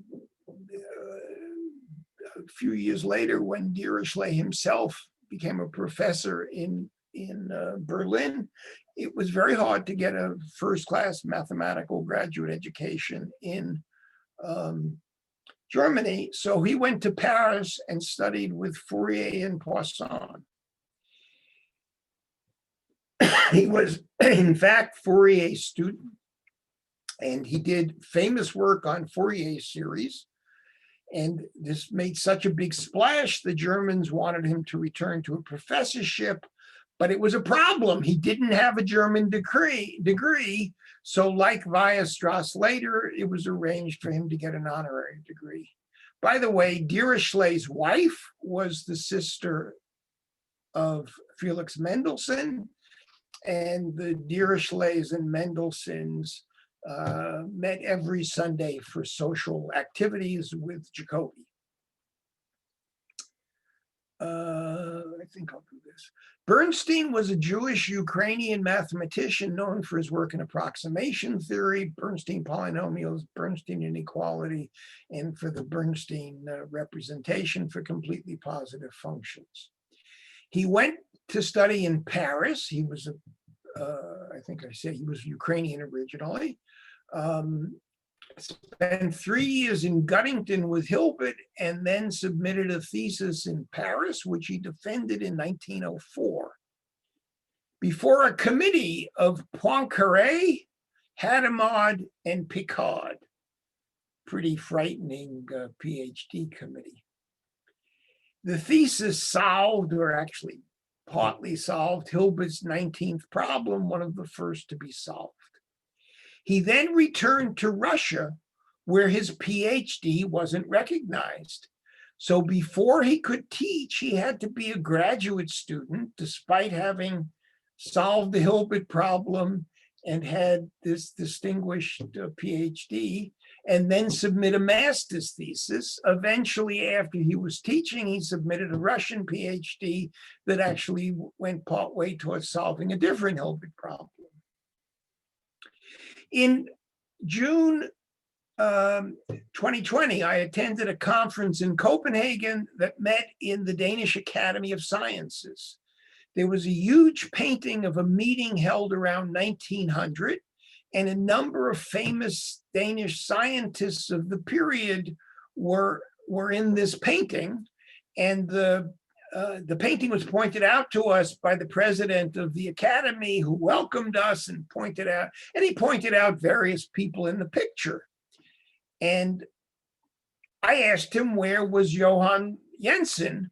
a few years later, when Dirichlet himself became a professor in Berlin. It was very hard to get a first-class mathematical graduate education in Germany. So he went to Paris and studied with Fourier and Poisson. He was, in fact, Fourier's student, and he did famous work on Fourier's series. And this made such a big splash, the Germans wanted him to return to a professorship, but it was a problem. He didn't have a German degree. So like Weierstrass later, it was arranged for him to get an honorary degree. By the way, Dirichlet's wife was the sister of Felix Mendelssohn, and the Dirichlets and Mendelssohns met every Sunday for social activities with Jacobi. I think I'll do this. Bernstein was a Jewish Ukrainian mathematician known for his work in approximation theory, Bernstein polynomials, Bernstein inequality, and for the Bernstein representation for completely positive functions. He went to study in Paris. He was, I think I said he was Ukrainian originally. Spent 3 years in Göttingen with Hilbert and then submitted a thesis in Paris, which he defended in 1904 before a committee of Poincaré, Hadamard, and Picard. Pretty frightening PhD committee. The thesis solved, or actually partly solved, Hilbert's 19th problem, one of the first to be solved. He then returned to Russia, where his PhD wasn't recognized. So before he could teach, he had to be a graduate student, despite having solved the Hilbert problem and had this distinguished PhD, and then submit a master's thesis. Eventually, after he was teaching, he submitted a Russian PhD that actually went partway towards solving a different Hilbert problem. In June 2020, I attended a conference in Copenhagen that met in the Danish Academy of Sciences. There was a huge painting of a meeting held around 1900, and a number of famous Danish scientists of the period were in this painting. And the painting was pointed out to us by the president of the academy, who welcomed us and he pointed out various people in the picture. And I asked him, where was Johan Jensen,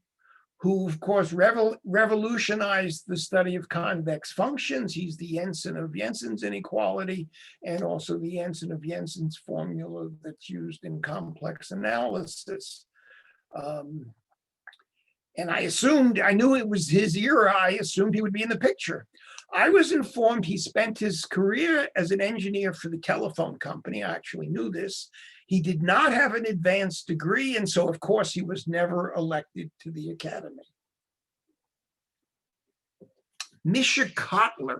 who of course revolutionized the study of convex functions. He's the Jensen of Jensen's inequality, and also the Jensen of Jensen's formula that's used in complex analysis. And I knew it was his era. I assumed he would be in the picture. I was informed he spent his career as an engineer for the telephone company. I actually knew this. He did not have an advanced degree, and so of course he was never elected to the academy. Misha Kotler,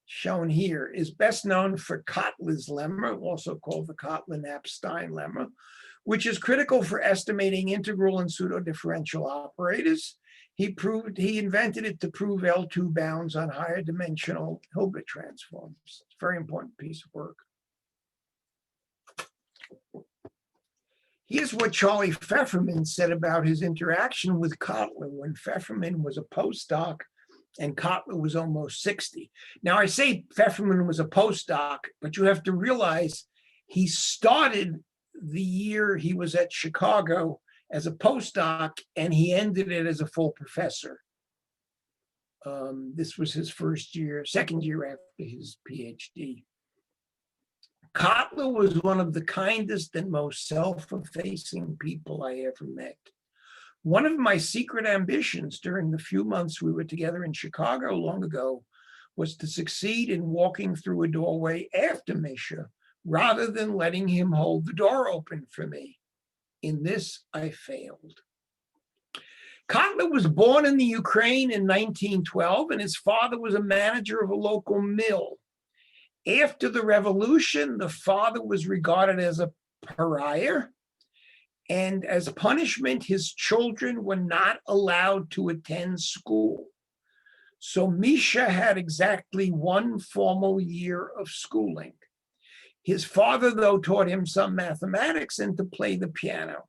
shown here, is best known for Kotler's lemma, also called the Kotler-Napstein lemma, which is critical for estimating integral and pseudo-differential operators. He invented it to prove L2 bounds on higher dimensional Hilbert transforms. It's a very important piece of work. Here's what Charlie Pfefferman said about his interaction with Kotler when Pfefferman was a postdoc and Kotler was almost 60. Now, I say Pfefferman was a postdoc, but you have to realize he started the year he was at Chicago as a postdoc, and he ended it as a full professor. This was his second year after his PhD. Kotler was one of the kindest and most self-effacing people I ever met. One of my secret ambitions during the few months we were together in Chicago long ago was to succeed in walking through a doorway after Misha, rather than letting him hold the door open for me. In this, I failed. Kotler was born in the Ukraine in 1912, and his father was a manager of a local mill. After the revolution, the father was regarded as a pariah, and as punishment, his children were not allowed to attend school. So Misha had exactly one formal year of schooling. His father, though, taught him some mathematics and to play the piano.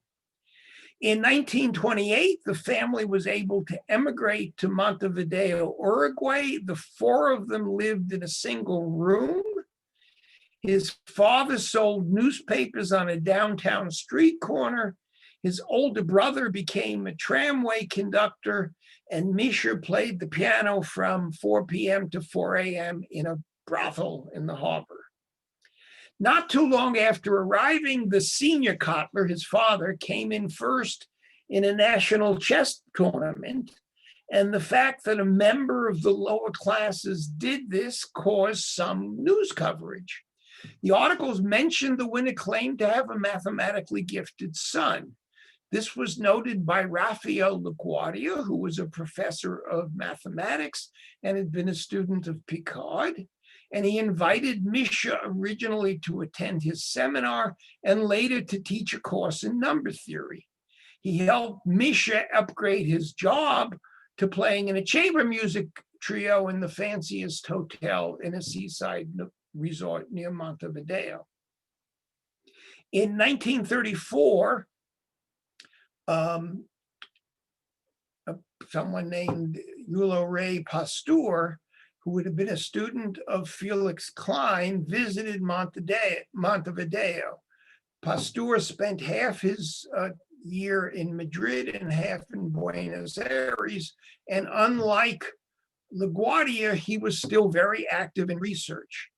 In 1928, the family was able to emigrate to Montevideo, Uruguay. The four of them lived in a single room. His father sold newspapers on a downtown street corner. His older brother became a tramway conductor, and Misha played the piano from 4 p.m. to 4 a.m. in a brothel in the harbor. Not too long after arriving, the senior Kotler, his father, came in first in a national chess tournament. And the fact that a member of the lower classes did this caused some news coverage. The articles mentioned the winner claimed to have a mathematically gifted son. This was noted by Raphael LaGuardia, who was a professor of mathematics and had been a student of Picard. And he invited Misha originally to attend his seminar and later to teach a course in number theory. He helped Misha upgrade his job to playing in a chamber music trio in the fanciest hotel in a seaside resort near Montevideo. In 1934, someone named Euler Pasteur, who would have been a student of Felix Klein, visited Montevideo. Pasteur spent half his year in Madrid and half in Buenos Aires, and unlike LaGuardia, he was still very active in research.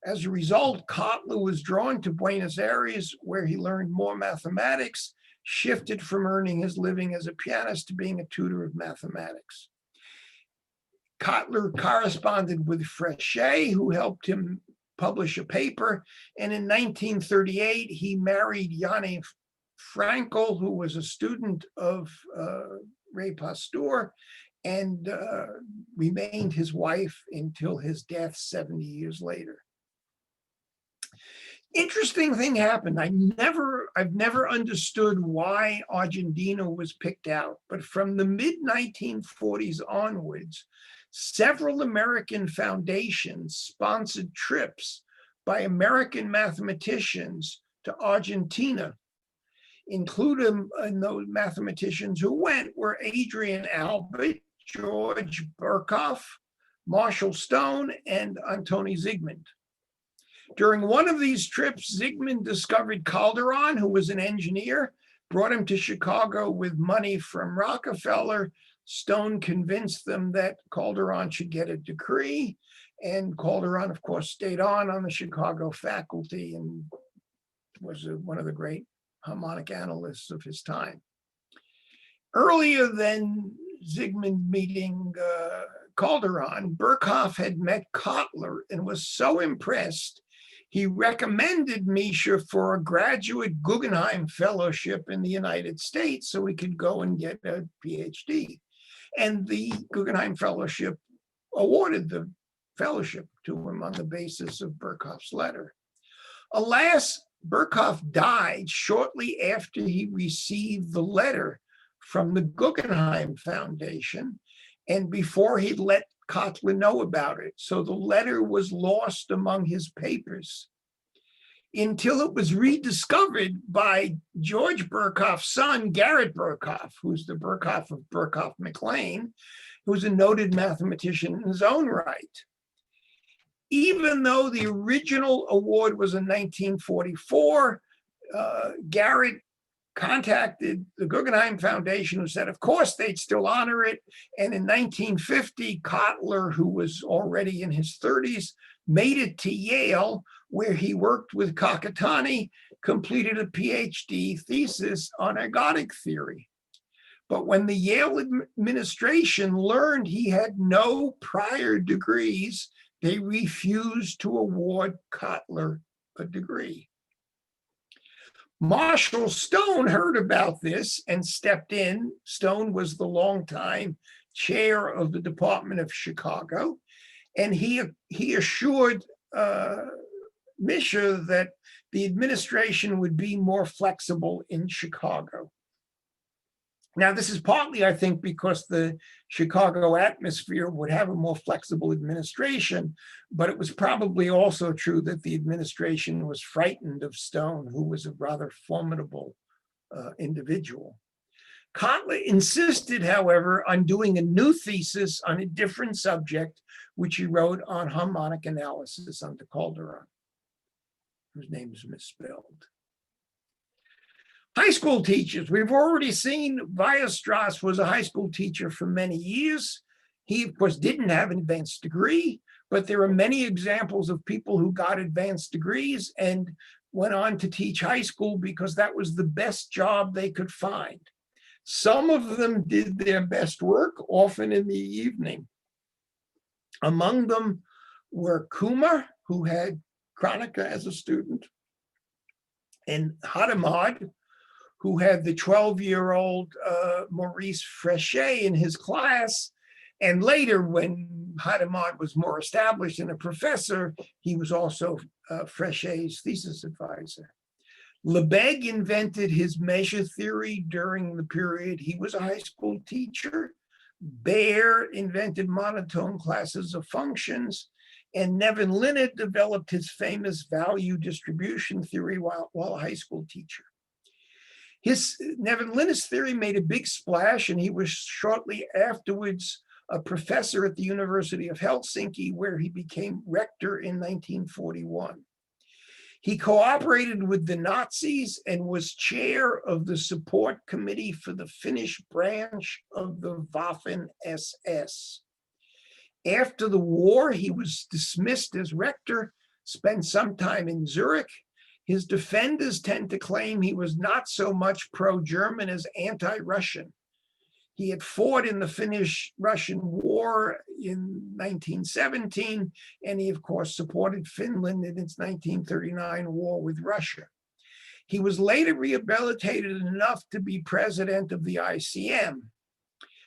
As a result, Kotler was drawn to Buenos Aires, where he learned more mathematics shifted from earning his living as a pianist to being a tutor of mathematics. Kotler corresponded with Frechet, who helped him publish a paper. And in 1938, he married Janne Frankel, who was a student of Ray Pasteur, and remained his wife until his death 70 years later. Interesting thing happened. I've never understood why Argentina was picked out, but from the mid-1940s onwards, several American foundations sponsored trips by American mathematicians to Argentina. Included in those mathematicians who went were Adrian Albert, George Birkhoff, Marshall Stone, and Antoni Zygmunt. During one of these trips, Zygmunt discovered Calderon, who was an engineer, brought him to Chicago with money from Rockefeller. Stone convinced them that Calderon should get a degree, and Calderon, of course, stayed on the Chicago faculty and was one of the great harmonic analysts of his time. Earlier than Zygmunt meeting Calderon, Birkhoff had met Kotler and was so impressed, he recommended Misha for a graduate Guggenheim Fellowship in the United States so he could go and get a PhD. And the Guggenheim Fellowship awarded the fellowship to him on the basis of Birkhoff's letter. Alas, Birkhoff died shortly after he received the letter from the Guggenheim Foundation and before he let Kotler know about it. So the letter was lost among his papers until it was rediscovered by George Birkhoff's son, Garrett Birkhoff, who's the Birkhoff of Birkhoff McLean, who's a noted mathematician in his own right. Even though the original award was in 1944, Garrett contacted the Guggenheim Foundation, who said, of course, they'd still honor it. And in 1950, Kotler, who was already in his 30s, made it to Yale, where he worked with Kakatani, completed a PhD thesis on ergodic theory. But when the Yale administration learned he had no prior degrees, they refused to award Kotler a degree. Marshall Stone heard about this and stepped in. Stone was the longtime chair of the Department of Chicago, and he assured Misha that the administration would be more flexible in Chicago. Now, this is partly, I think, because the Chicago atmosphere would have a more flexible administration, but it was probably also true that the administration was frightened of Stone, who was a rather formidable individual. Kotler insisted, however, on doing a new thesis on a different subject, which he wrote on harmonic analysis under Calderon, whose name is misspelled. High school teachers, we've already seen Weierstrass was a high school teacher for many years. He, of course, didn't have an advanced degree, but there are many examples of people who got advanced degrees and went on to teach high school because that was the best job they could find. Some of them did their best work, often in the evening. Among them were Kumar, who had Kronecker as a student, and Hadamard, who had the 12-year-old Maurice Frechet in his class. And later, when Hadamard was more established and a professor, he was also Frechet's thesis advisor. Lebesgue invented his measure theory during the period he was a high school teacher. Baer invented monotone classes of functions. And Nevin Linnet developed his famous value distribution theory while a high school teacher. Nevin Linnet's theory made a big splash, and he was shortly afterwards a professor at the University of Helsinki, where he became rector in 1941. He cooperated with the Nazis and was chair of the support committee for the Finnish branch of the Waffen-SS. After the war, he was dismissed as rector, spent some time in Zurich, His defenders tend to claim he was not so much pro-German as anti-Russian. He had fought in the Finnish-Russian War in 1917, and he, of course, supported Finland in its 1939 war with Russia. He was later rehabilitated enough to be president of the ICM.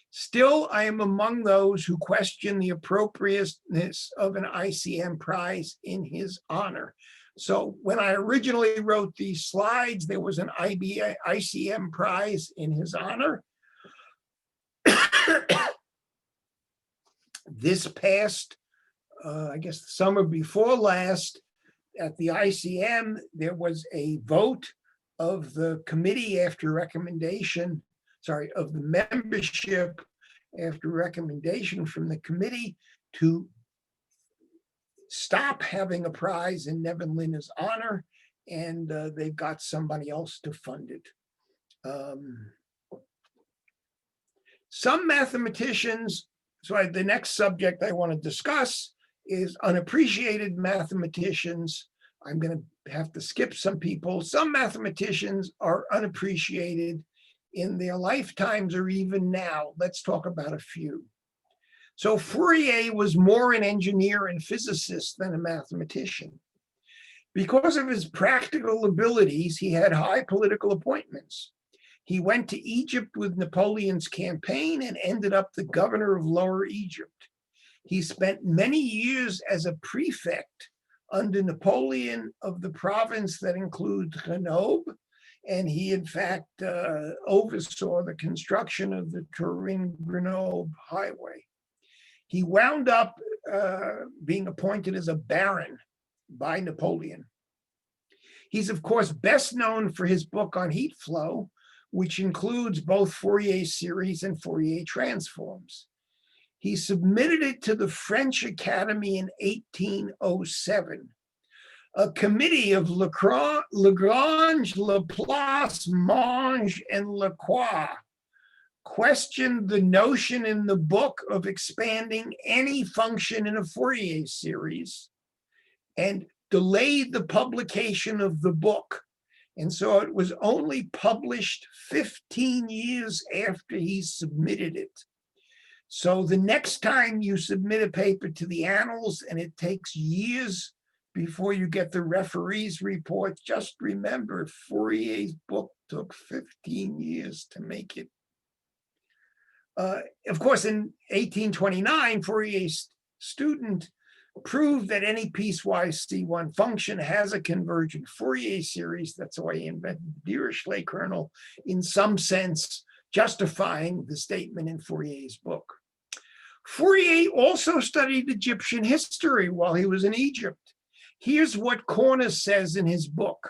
Still, I am among those who question the appropriateness of an ICM prize in his honor. So when I originally wrote these slides, there was an ICM prize in his honor. This past, I guess the summer before last, at the ICM, there was a vote of the committee after recommendation, of the membership after recommendation from the committee to stop having a prize in Nevin Linna's honor, and they've got somebody else to fund it. Some mathematicians, the next subject I want to discuss is unappreciated mathematicians. I'm going to have to skip some people. Some mathematicians are unappreciated in their lifetimes or even now. Let's talk about a few. So Fourier was more an engineer and physicist than a mathematician. Because of his practical abilities, he had high political appointments. He went to Egypt with Napoleon's campaign and ended up the governor of Lower Egypt. He spent many years as a prefect under Napoleon of the province that includes Grenoble, and he in fact oversaw the construction of the Turin-Grenoble highway. He wound up being appointed as a baron by Napoleon. He's of course best known for his book on heat flow, which includes both Fourier's series and Fourier transforms. He submitted it to the French Academy in 1807. A committee of Lagrange, Laplace, Monge, and Lacroix questioned the notion in the book of expanding any function in a Fourier series and delayed the publication of the book. And so it was only published 15 years after he submitted it. So the next time you submit a paper to the annals and it takes years before you get the referee's report, just remember Fourier's book took 15 years to make it. Of course, in 1829, Fourier's student proved that any piecewise C1 function has a convergent Fourier series. That's why he invented the Dirichlet kernel, in some sense justifying the statement in Fourier's book. Fourier also studied Egyptian history while he was in Egypt. Here's what Cornish says in his book.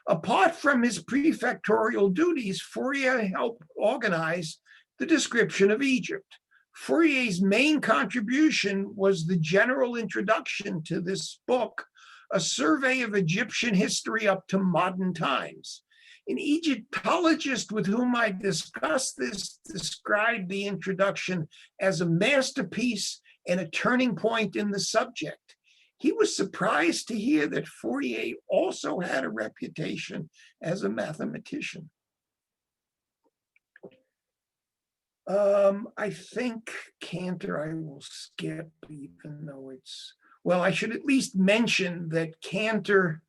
Apart from his prefectorial duties, Fourier helped organize the description of Egypt. Fourier's main contribution was the general introduction to this book, a survey of Egyptian history up to modern times. An Egyptologist with whom I discussed this described the introduction as a masterpiece and a turning point in the subject. He was surprised to hear that Fourier also had a reputation as a mathematician. I think Cantor I will skip, even though it's, well, I should at least mention that Cantor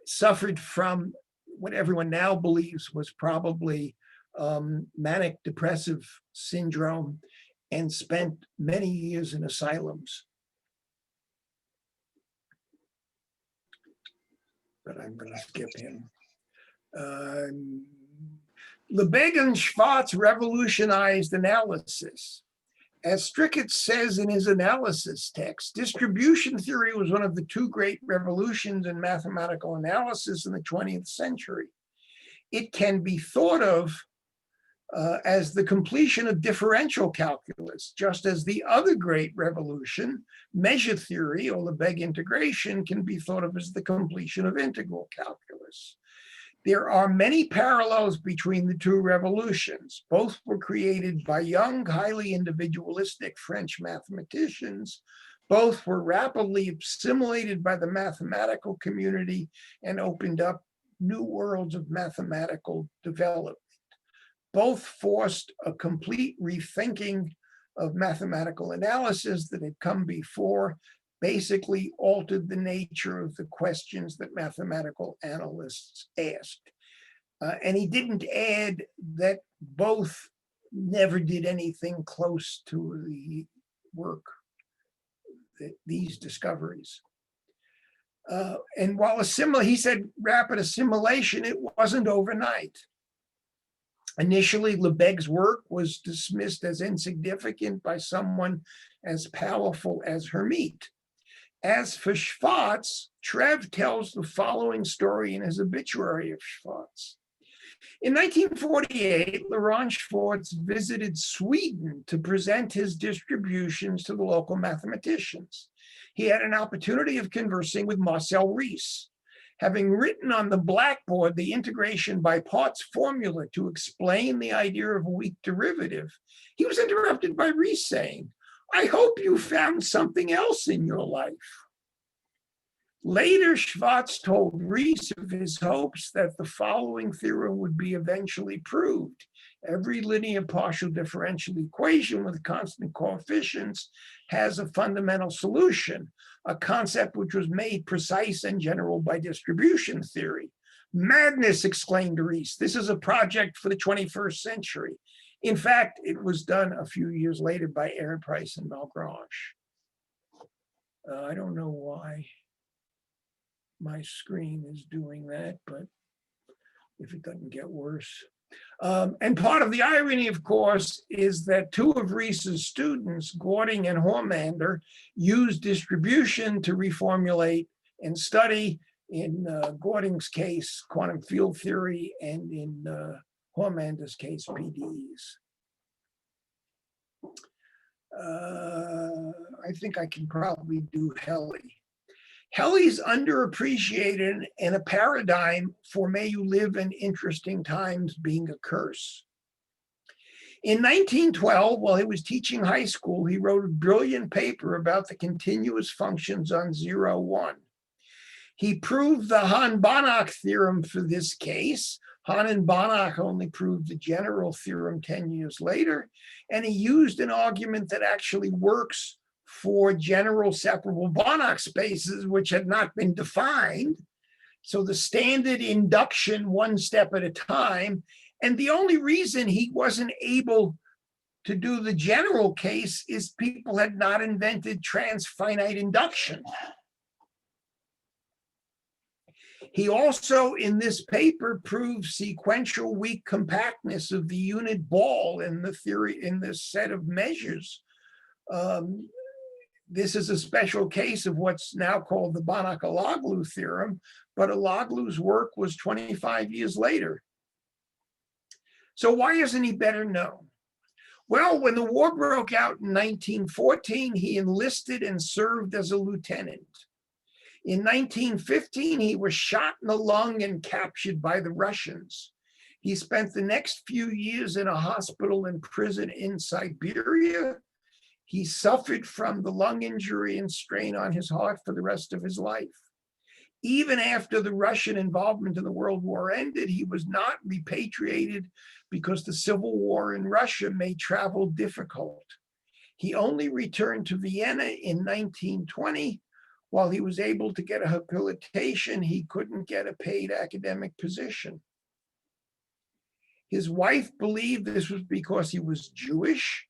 suffered from what everyone now believes was probably manic depressive syndrome and spent many years in asylums. But I'm going to skip him. Lebesgue and Schwartz revolutionized analysis. As Strickett says in his analysis text, distribution theory was one of the two great revolutions in mathematical analysis in the 20th century. It can be thought of as the completion of differential calculus, just as the other great revolution, measure theory or Lebesgue integration, can be thought of as the completion of integral calculus. There are many parallels between the two revolutions. Both were created by young, highly individualistic French mathematicians, Both were rapidly assimilated by the mathematical community and opened up new worlds of mathematical development. Both forced a complete rethinking of mathematical analysis that had come before, basically altered the nature of the questions that mathematical analysts asked. And he didn't add that both never did anything close to the work, these discoveries. And while he said rapid assimilation, it wasn't overnight. Initially, Lebesgue's work was dismissed as insignificant by someone as powerful as Hermite. As for Schwarz, Trev tells the following story in his obituary of Schwarz. In 1948, Laurent Schwarz visited Sweden to present his distributions to the local mathematicians. He had an opportunity of conversing with Marcel Rees. Having written on the blackboard the integration by parts formula to explain the idea of a weak derivative, he was interrupted by Rees saying, "I hope you found something else in your life." Later, Schwarz told Rees of his hopes that the following theorem would be eventually proved. Every linear partial differential equation with constant coefficients has a fundamental solution, a concept which was made precise and general by distribution theory. "Madness," exclaimed Rees. "This is a project for the 21st century." In fact, it was done a few years later by Ehrenpreis and Malgrange. I don't know why my screen is doing that, but if it doesn't get worse. And part of the irony, of course, is that two of Rees's students, Gording and Hormander, used distribution to reformulate and study, in Gording's case, quantum field theory, and in Hormander's case, PDEs. I think I can probably do Helly. Helly's underappreciated and a paradigm for may you live in interesting times being a curse. In 1912, while he was teaching high school, he wrote a brilliant paper about the continuous functions on 0, 1. He proved the Hahn-Banach theorem for this case. Hahn and Banach only proved the general theorem 10 years later, and he used an argument that actually works for general separable Banach spaces, which had not been defined. So the standard induction, one step at a time. And the only reason he wasn't able to do the general case is people had not invented transfinite induction. He also, in this paper, proved sequential weak compactness of the unit ball in the theory, in this set of measures. This is a special case of what's now called the Banach-Aloglu theorem, but Aloglu's work was 25 years later. So why isn't he better known? Well, when the war broke out in 1914, he enlisted and served as a lieutenant. In 1915, he was shot in the lung and captured by the Russians. He spent the next few years in a hospital and prison in Siberia. He suffered from the lung injury and strain on his heart for the rest of his life. Even after the Russian involvement in the World War ended, he was not repatriated because the civil war in Russia made travel difficult. He only returned to Vienna in 1920. While he was able to get a habilitation, he couldn't get a paid academic position. His wife believed this was because he was Jewish.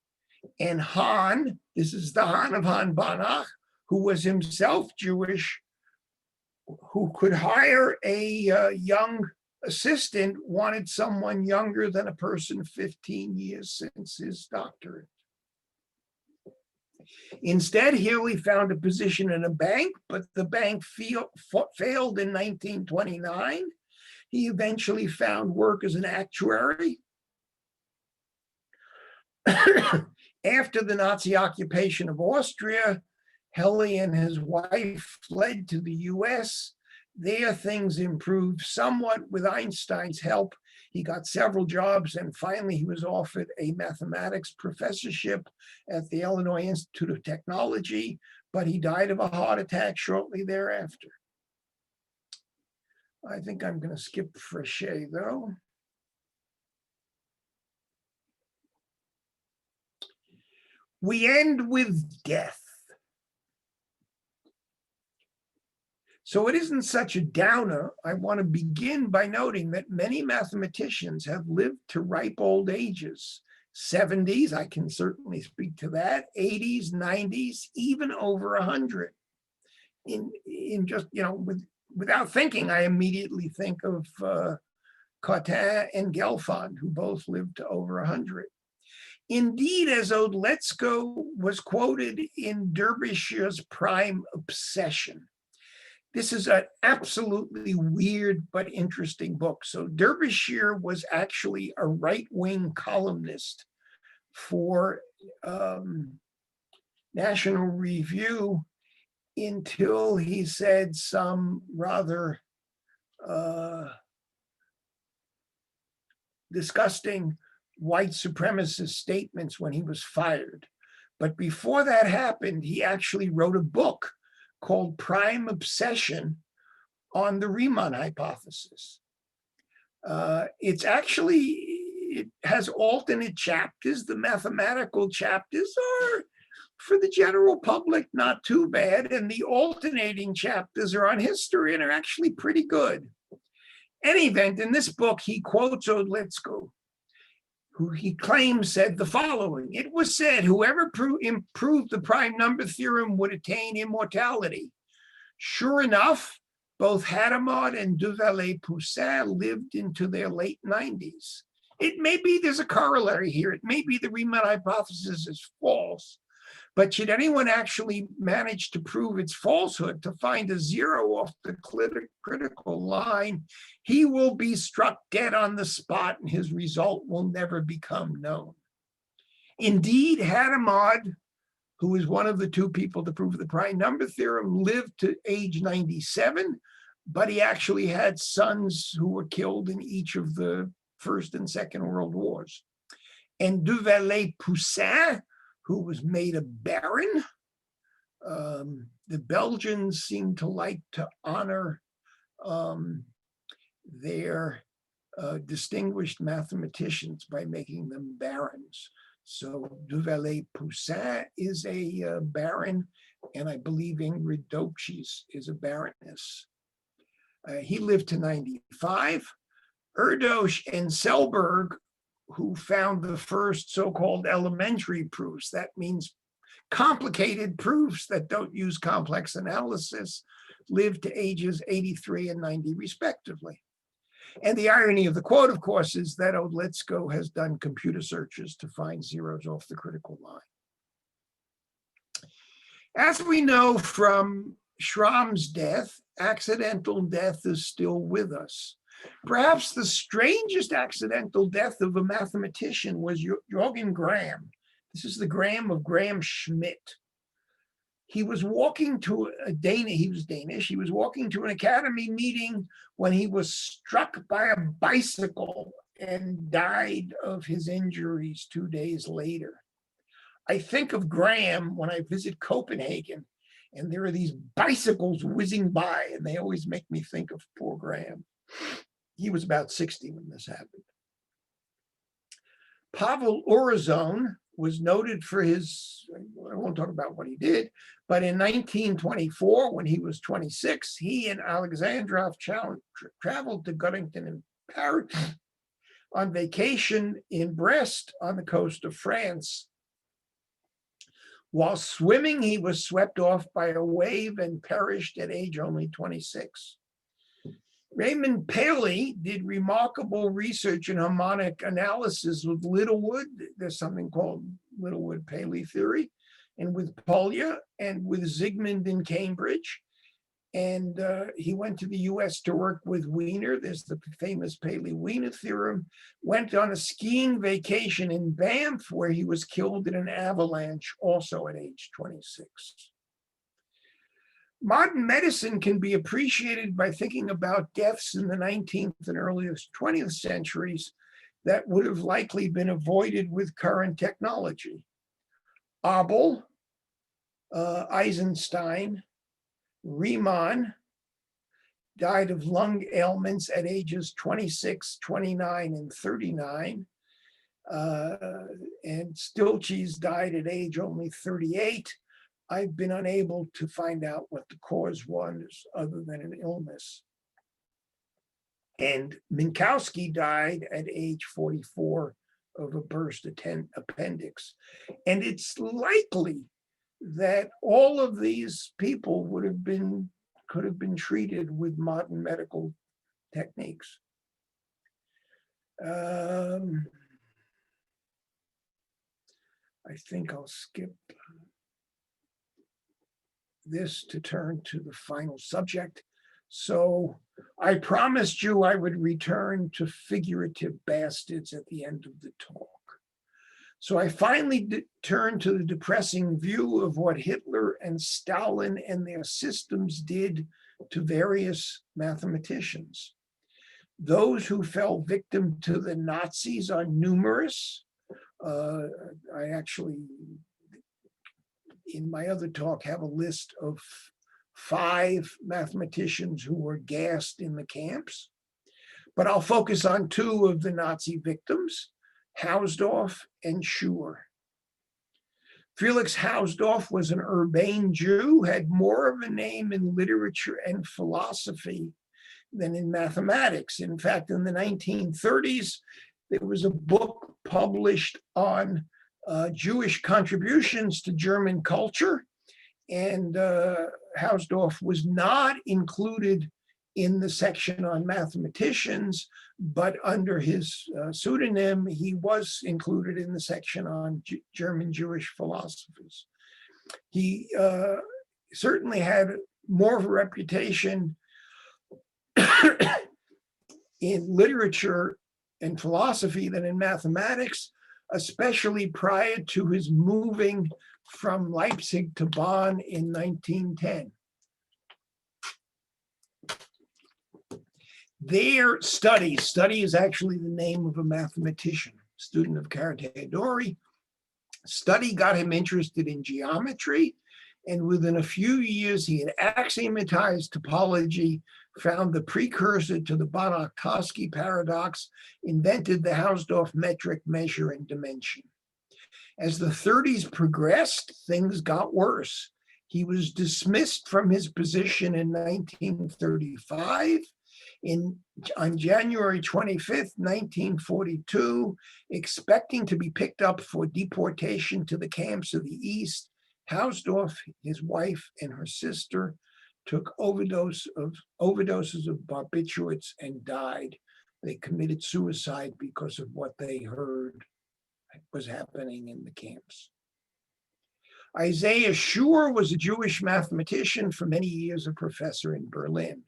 And Hahn, this is the Hahn of Hahn-Banach, who was himself Jewish, who could hire a young assistant, wanted someone younger than a person 15 years since his doctorate. Instead, Healy found a position in a bank, but the bank failed in 1929. He eventually found work as an actuary. After the Nazi occupation of Austria, Healy and his wife fled to the US. There, things improved somewhat with Einstein's help. He got several jobs, and finally he was offered a mathematics professorship at the Illinois Institute of Technology, but he died of a heart attack shortly thereafter. I think I'm going to skip Frichet, though. We end with death. So it isn't such a downer. I want to begin by noting that many mathematicians have lived to ripe old ages. 70s, I can certainly speak to that. 80s, 90s, even over 100. In just, without thinking, I immediately think of Cotin and Gelfand, who both lived to over 100. Indeed, as Odletsko was quoted in Derbyshire's Prime Obsession. This is an absolutely weird but interesting book. So Derbyshire was actually a right-wing columnist for National Review until he said some rather disgusting white supremacist statements when he was fired. But before that happened, he actually wrote a book called Prime Obsession on the Riemann hypothesis. It has alternate chapters. The mathematical chapters are, for the general public, not too bad. And the alternating chapters are on history and are actually pretty good. In any event, in this book, he quotes Odletsko, who he claims said the following: "It was said, whoever improved the prime number theorem would attain immortality. Sure enough, both Hadamard and Duvalley-Poussin lived into their late 90s. It may be there's a corollary here. It may be the Riemann hypothesis is false, but should anyone actually manage to prove its falsehood, to find a zero off the critical line, he will be struck dead on the spot and his result will never become known." Indeed, Hadamard, who is one of the two people to prove the prime number theorem, lived to age 97, but he actually had sons who were killed in each of the First and Second World Wars. And Duvalley-Poussin, who was made a baron, the Belgians seem to like to honor their distinguished mathematicians by making them barons. So Duvalley-Poussin is a baron, and I believe Ingrid Dobschies is a baroness. He lived to 95. Erdős and Selberg, who found the first so-called elementary proofs, that means complicated proofs that don't use complex analysis, lived to ages 83 and 90 respectively. And the irony of the quote, of course, is that Odletsko has done computer searches to find zeros off the critical line. As we know from Schramm's death, accidental death is still with us. Perhaps the strangest accidental death of a mathematician was Jürgen Graham. This is the Graham of Graham Schmidt. He was walking to he was Danish. He was walking to an academy meeting when he was struck by a bicycle and died of his injuries 2 days later. I think of Graham when I visit Copenhagen, and there are these bicycles whizzing by, and they always make me think of poor Graham. He was about 60 when this happened. Pavel Orozon was noted for his, I won't talk about what he did, but in 1924, when he was 26, he and Alexandrov traveled to Göttingen and Paris on vacation in Brest on the coast of France. While swimming, he was swept off by a wave and perished at age only 26. Raymond Paley did remarkable research in harmonic analysis with Littlewood. There's something called Littlewood-Paley theory, and with Polya and with Zygmunt in Cambridge. And he went to the US to work with Wiener. There's the famous Paley-Wiener theorem. Went on a skiing vacation in Banff, where he was killed in an avalanche, also at age 26. Modern medicine can be appreciated by thinking about deaths in the 19th and earliest 20th centuries that would have likely been avoided with current technology. Abel, Eisenstein, Riemann died of lung ailments at ages 26, 29, and 39. And Stilches died at age only 38. I've been unable to find out what the cause was other than an illness. And Minkowski died at age 44 of a burst appendix. And it's likely that all of these people could have been treated with modern medical techniques. I think I'll skip this to turn to the final subject. So I promised you I would return to figurative bastards at the end of the talk. So I finally turned to the depressing view of what Hitler and Stalin and their systems did to various mathematicians. Those who fell victim to the Nazis are numerous. I actually, in my other talk, have a list of 5 mathematicians who were gassed in the camps, but I'll focus on 2 of the Nazi victims, Hausdorff and Schur. Felix Hausdorff was an urbane Jew, had more of a name in literature and philosophy than in mathematics. In fact, in the 1930s, there was a book published on Jewish contributions to German culture, and Hausdorff was not included in the section on mathematicians, but under his pseudonym, he was included in the section on German Jewish philosophers. He certainly had more of a reputation in literature and philosophy than in mathematics, especially prior to his moving from Leipzig to Bonn in 1910. Their study is actually the name of a mathematician, student of Caratadori. Study got him interested in geometry, and within a few years he had axiomatized topology, found the precursor to the Banach-Tarski paradox, invented the Hausdorff metric measure and dimension. As the 30s progressed, things got worse. He was dismissed from his position in 1935. On January 25th, 1942, expecting to be picked up for deportation to the camps of the East, Hausdorff, his wife, and her sister took overdoses of barbiturates and died. They committed suicide because of what they heard was happening in the camps. Isaiah Schur was a Jewish mathematician, for many years a professor in Berlin.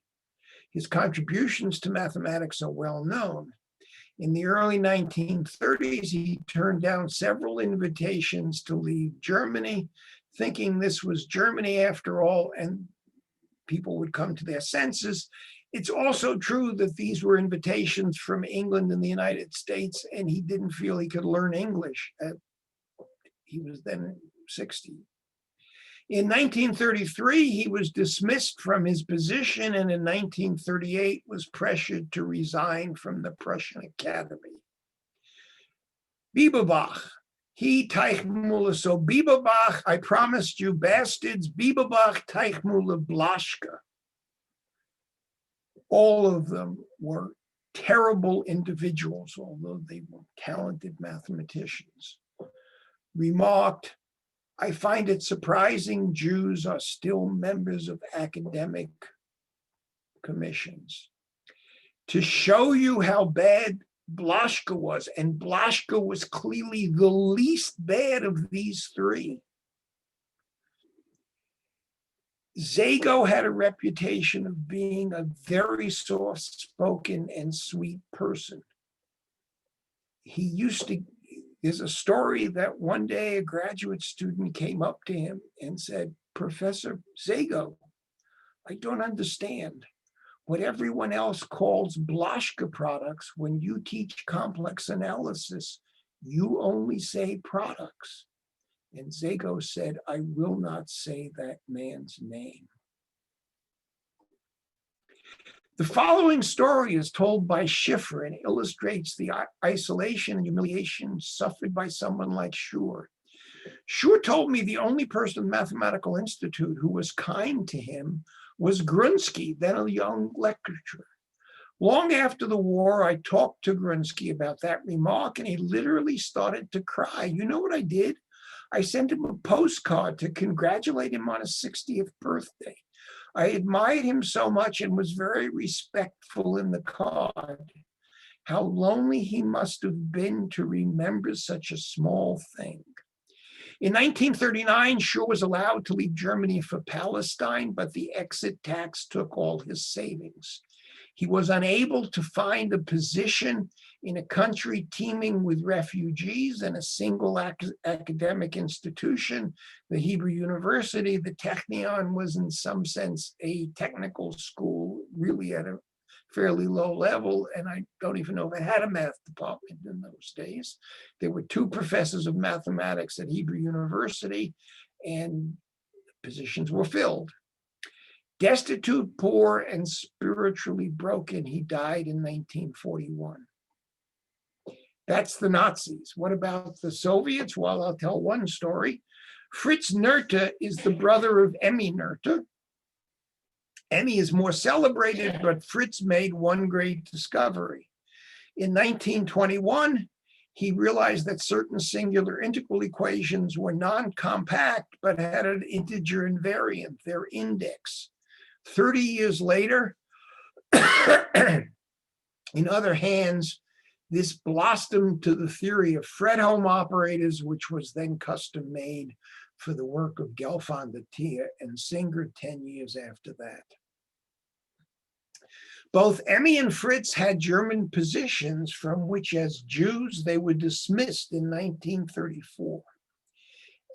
His contributions to mathematics are well known. In the early 1930s, he turned down several invitations to leave Germany, thinking this was Germany after all, and people would come to their senses. It's also true that these were invitations from England and the United States, and he didn't feel he could learn English. He was then 60. In 1933, he was dismissed from his position, and in 1938 was pressured to resign from the Prussian Academy. Bieberbach, Teichmuller. So Bieberbach, I promised you bastards, Bieberbach, Teichmuller, Blaschke. All of them were terrible individuals, although they were talented mathematicians. Remarked, I find it surprising Jews are still members of academic commissions. To show you how bad Blaschke was, and Blaschke was clearly the least bad of these 3. Zago had a reputation of being a very soft-spoken and sweet person. There's a story that one day a graduate student came up to him and said, Professor Zago, I don't understand. What everyone else calls Blaschke products, when you teach complex analysis, you only say products. And Zago said, I will not say that man's name. The following story is told by Schiffer and illustrates the isolation and humiliation suffered by someone like Schur. Schur told me the only person at the Mathematical Institute who was kind to him was Grunsky, then a young lecturer. Long after the war, I talked to Grunsky about that remark, and he literally started to cry. You know what I did? I sent him a postcard to congratulate him on his 60th birthday. I admired him so much and was very respectful in the card. How lonely he must have been to remember such a small thing. In 1939, Schur was allowed to leave Germany for Palestine, but the exit tax took all his savings. He was unable to find a position in a country teeming with refugees and a single academic institution. The Hebrew University, the Technion, was in some sense a technical school, really at a fairly low level, and I don't even know if it had a math department in those days. There were 2 professors of mathematics at Hebrew University, and positions were filled. Destitute, poor, and spiritually broken, he died in 1941. That's the Nazis. What about the Soviets? Well, I'll tell one story. Fritz Noether is the brother of Emmy Noether. Emmy is more celebrated, but Fritz made one great discovery. In 1921, he realized that certain singular integral equations were non-compact, but had an integer invariant, their index. 30 years later, in other hands, this blossomed to the theory of Fredholm operators, which was then custom made for the work of Gelfand and Singer 10 years after that. Both Emmy and Fritz had German positions from which, as Jews, they were dismissed in 1934.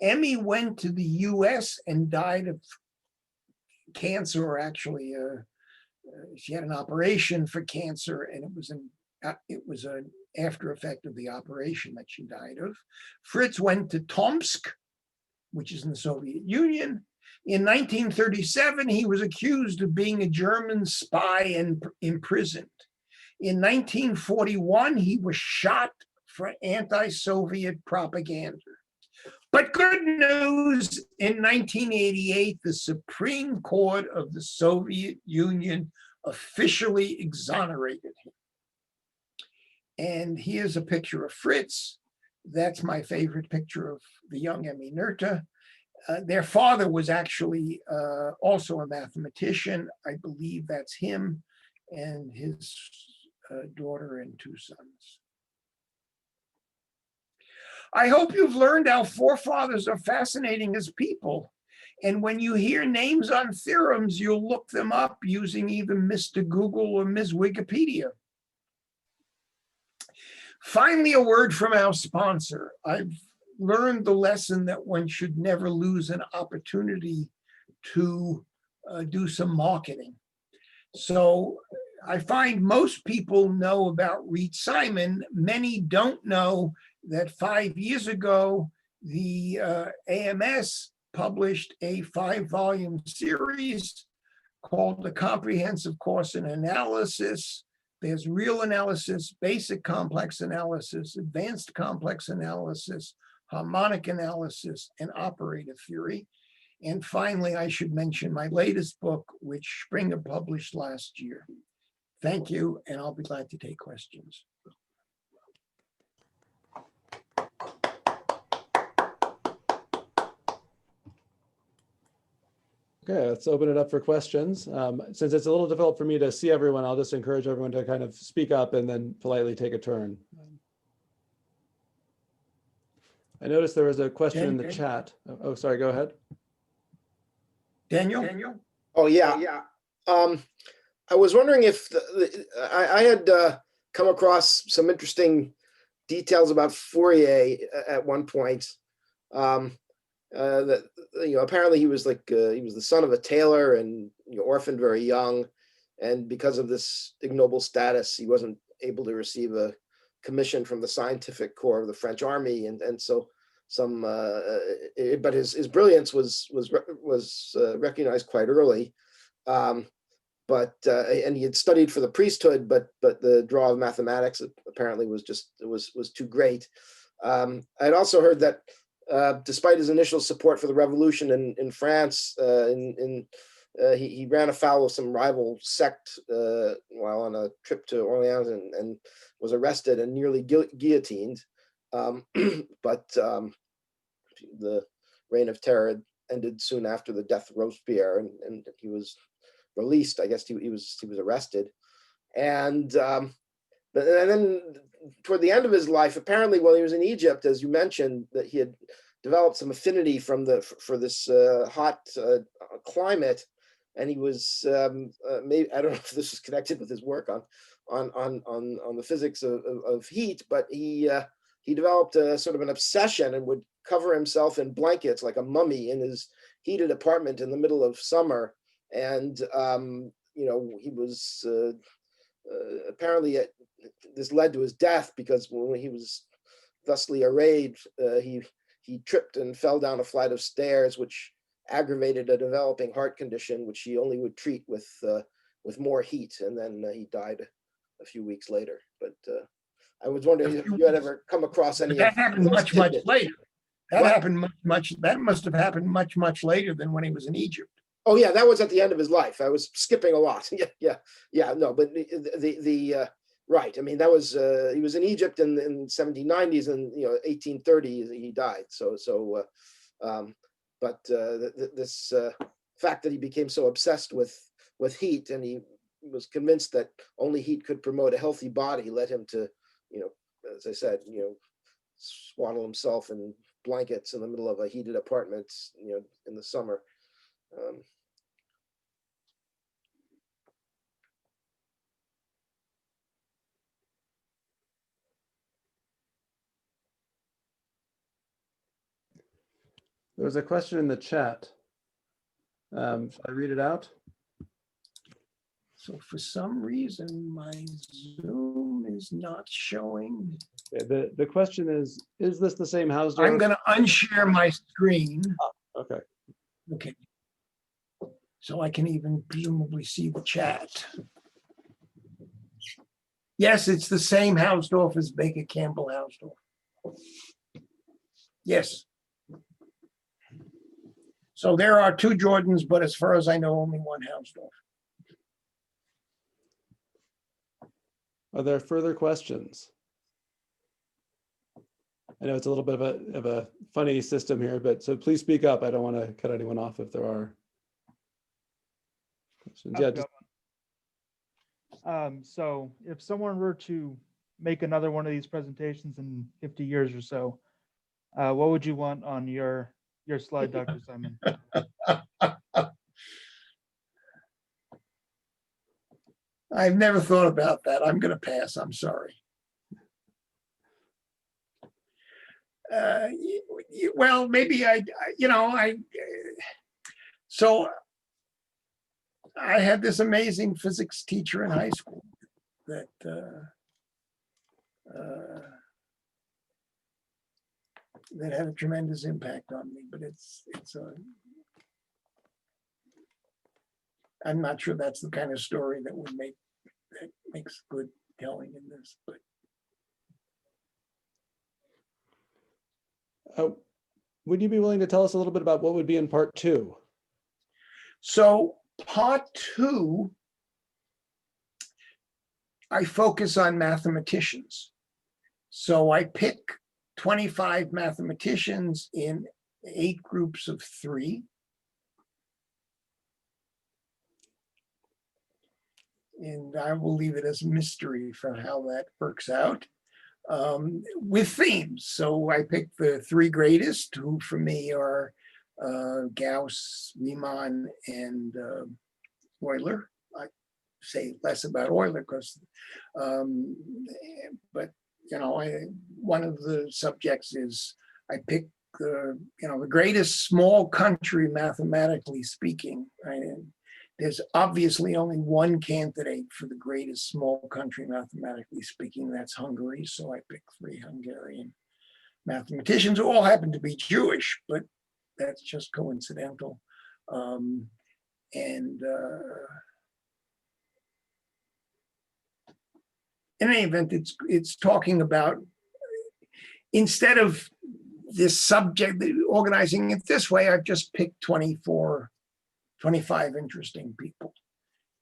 Emmy went to the US and died of cancer, or actually she had an operation for cancer, and it was an after effect of the operation that she died of. Fritz went to Tomsk, which is in the Soviet Union. In 1937, he was accused of being a German spy and imprisoned. In 1941, he was shot for anti-Soviet propaganda. But good news, in 1988, the Supreme Court of the Soviet Union officially exonerated him. And here's a picture of Fritz. That's my favorite picture of the young Emmy Noether. Their father was actually also a mathematician. I believe that's him and his daughter and 2 sons. I hope you've learned our forefathers are fascinating as people. And when you hear names on theorems, you'll look them up using either Mr. Google or Ms. Wikipedia. Finally, a word from our sponsor. I've learned the lesson that one should never lose an opportunity to do some marketing. So I find most people know about Reed-Simon. Many don't know that 5 years ago, the AMS published a 5-volume series called The Comprehensive Course in Analysis. There's real analysis, basic complex analysis, advanced complex analysis, harmonic analysis, and operator theory. And finally, I should mention my latest book, which Springer published last year. Thank you, and I'll be glad to take questions. Okay, let's open it up for questions. Since it's a little difficult for me to see everyone, I'll just encourage everyone to kind of speak up and then politely take a turn. I noticed there was a question in the chat. Oh, sorry, go ahead. Daniel? Oh, yeah. I was wondering if I had come across some interesting details about Fourier at one point. that apparently he was he was the son of a tailor and orphaned very young, and because of this ignoble status, he wasn't able to receive a commission from the scientific corps of the French army, and so but his brilliance was recognized quite early. And he had studied for the priesthood, but the draw of mathematics apparently was too great. I'd also heard that despite his initial support for the revolution in France, he ran afoul of some rival sect while on a trip to Orleans and was arrested and nearly guillotined. But the reign of terror ended soon after the death of Robespierre, and he was released. I guess he was arrested, and then toward the end of his life, apparently while he was in Egypt, as you mentioned, that he had developed some affinity for this hot climate, and he was maybe, I don't know if this was connected with his work on the physics of heat, but he developed a sort of an obsession and would cover himself in blankets like a mummy in his heated apartment in the middle of summer. And he was apparently this led to his death, because when he was thusly arrayed, he tripped and fell down a flight of stairs, which aggravated a developing heart condition, which he only would treat with more heat, and then he died a few weeks later. But I was wondering if you had ever come across any. But that happened much later. That must have happened much later than when he was in Egypt. Oh yeah, that was at the end of his life. I was skipping a lot. Yeah. No, but the right. I mean, that was he was in Egypt in the 1790s, and 1830 he died. This fact that he became so obsessed with heat, and he was convinced that only heat could promote a healthy body, led him to, as I said, swaddle himself in blankets in the middle of a heated apartment, in the summer. There was a question in the chat. Should I read it out? So for some reason, my Zoom is not showing. The question is this the same Hausdorff? I'm going to unshare my screen. Oh, okay. Okay. So I can even presumably see the chat. Yes, it's the same Hausdorff as Baker Campbell Hausdorff. Yes. So there are two Jordans, but as far as I know, only one Hausdorff. Are there further questions? I know it's a little bit of a funny system here, but so please speak up. I don't want to cut anyone off if there are questions. Yeah. So if someone were to make another one of these presentations in 50 years or so, what would you want on your slide, Dr. Simon? I've never thought about that. I'm going to pass. I'm sorry. Well, maybe so I had this amazing physics teacher in high school that that had a tremendous impact on me, but I'm not sure that's the kind of story that makes good telling in this, but would you be willing to tell us a little bit about what would be in part 2? So part 2, I focus on mathematicians. So I pick 25 mathematicians in 8 groups of 3. And I will leave it as a mystery for how that works out, with themes. So I picked the 3 greatest, who for me are Gauss, Riemann, and Euler. I say less about Euler because, but one of the subjects is I picked the greatest small country mathematically speaking, right? And there's obviously only one candidate for the greatest small country mathematically speaking, that's Hungary. So I picked 3 Hungarian mathematicians who all happen to be Jewish, but that's just coincidental. In any event, it's talking about, instead of this subject, organizing it this way, I've just picked 25 interesting people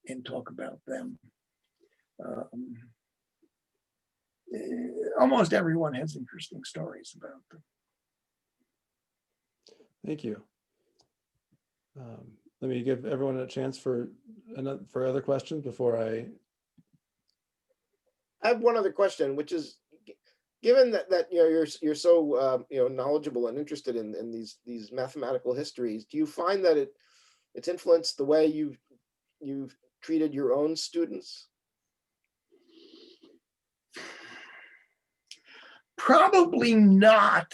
and talk about them. Almost everyone has interesting stories about them. Thank you. Let me give everyone a chance for other questions before I have one other question, which is, given that you're so knowledgeable and interested in these mathematical histories, do you find that it's influenced the way you've treated your own students? Probably not,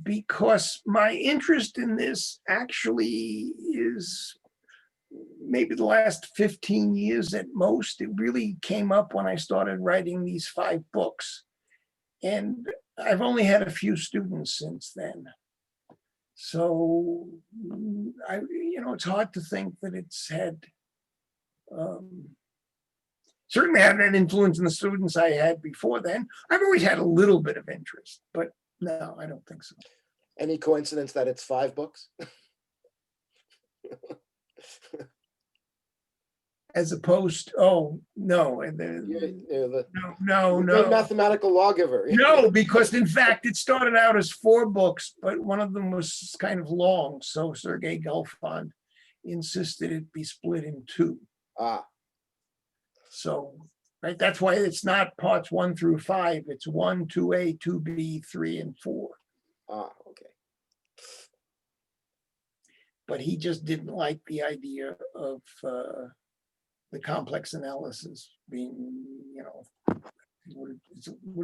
because my interest in this actually is maybe the last 15 years at most. It really came up when I started writing these 5 books. And I've only had a few students since then. So it's hard to think that it's had, certainly had an influence in the students I had before then. I've always had a little bit of interest, but no, I don't think so. Any coincidence that it's 5 books? As opposed, oh, no. No. Mathematical lawgiver. No, because in fact, it started out as 4 books, but one of them was kind of long. So Sergei Gelfand insisted it be split in 2. Ah. So, right, that's why it's not parts 1 through 5. It's 1, 2A, 2B, 3, and 4. Ah, okay. But he just didn't like the idea of the complex analysis being, it would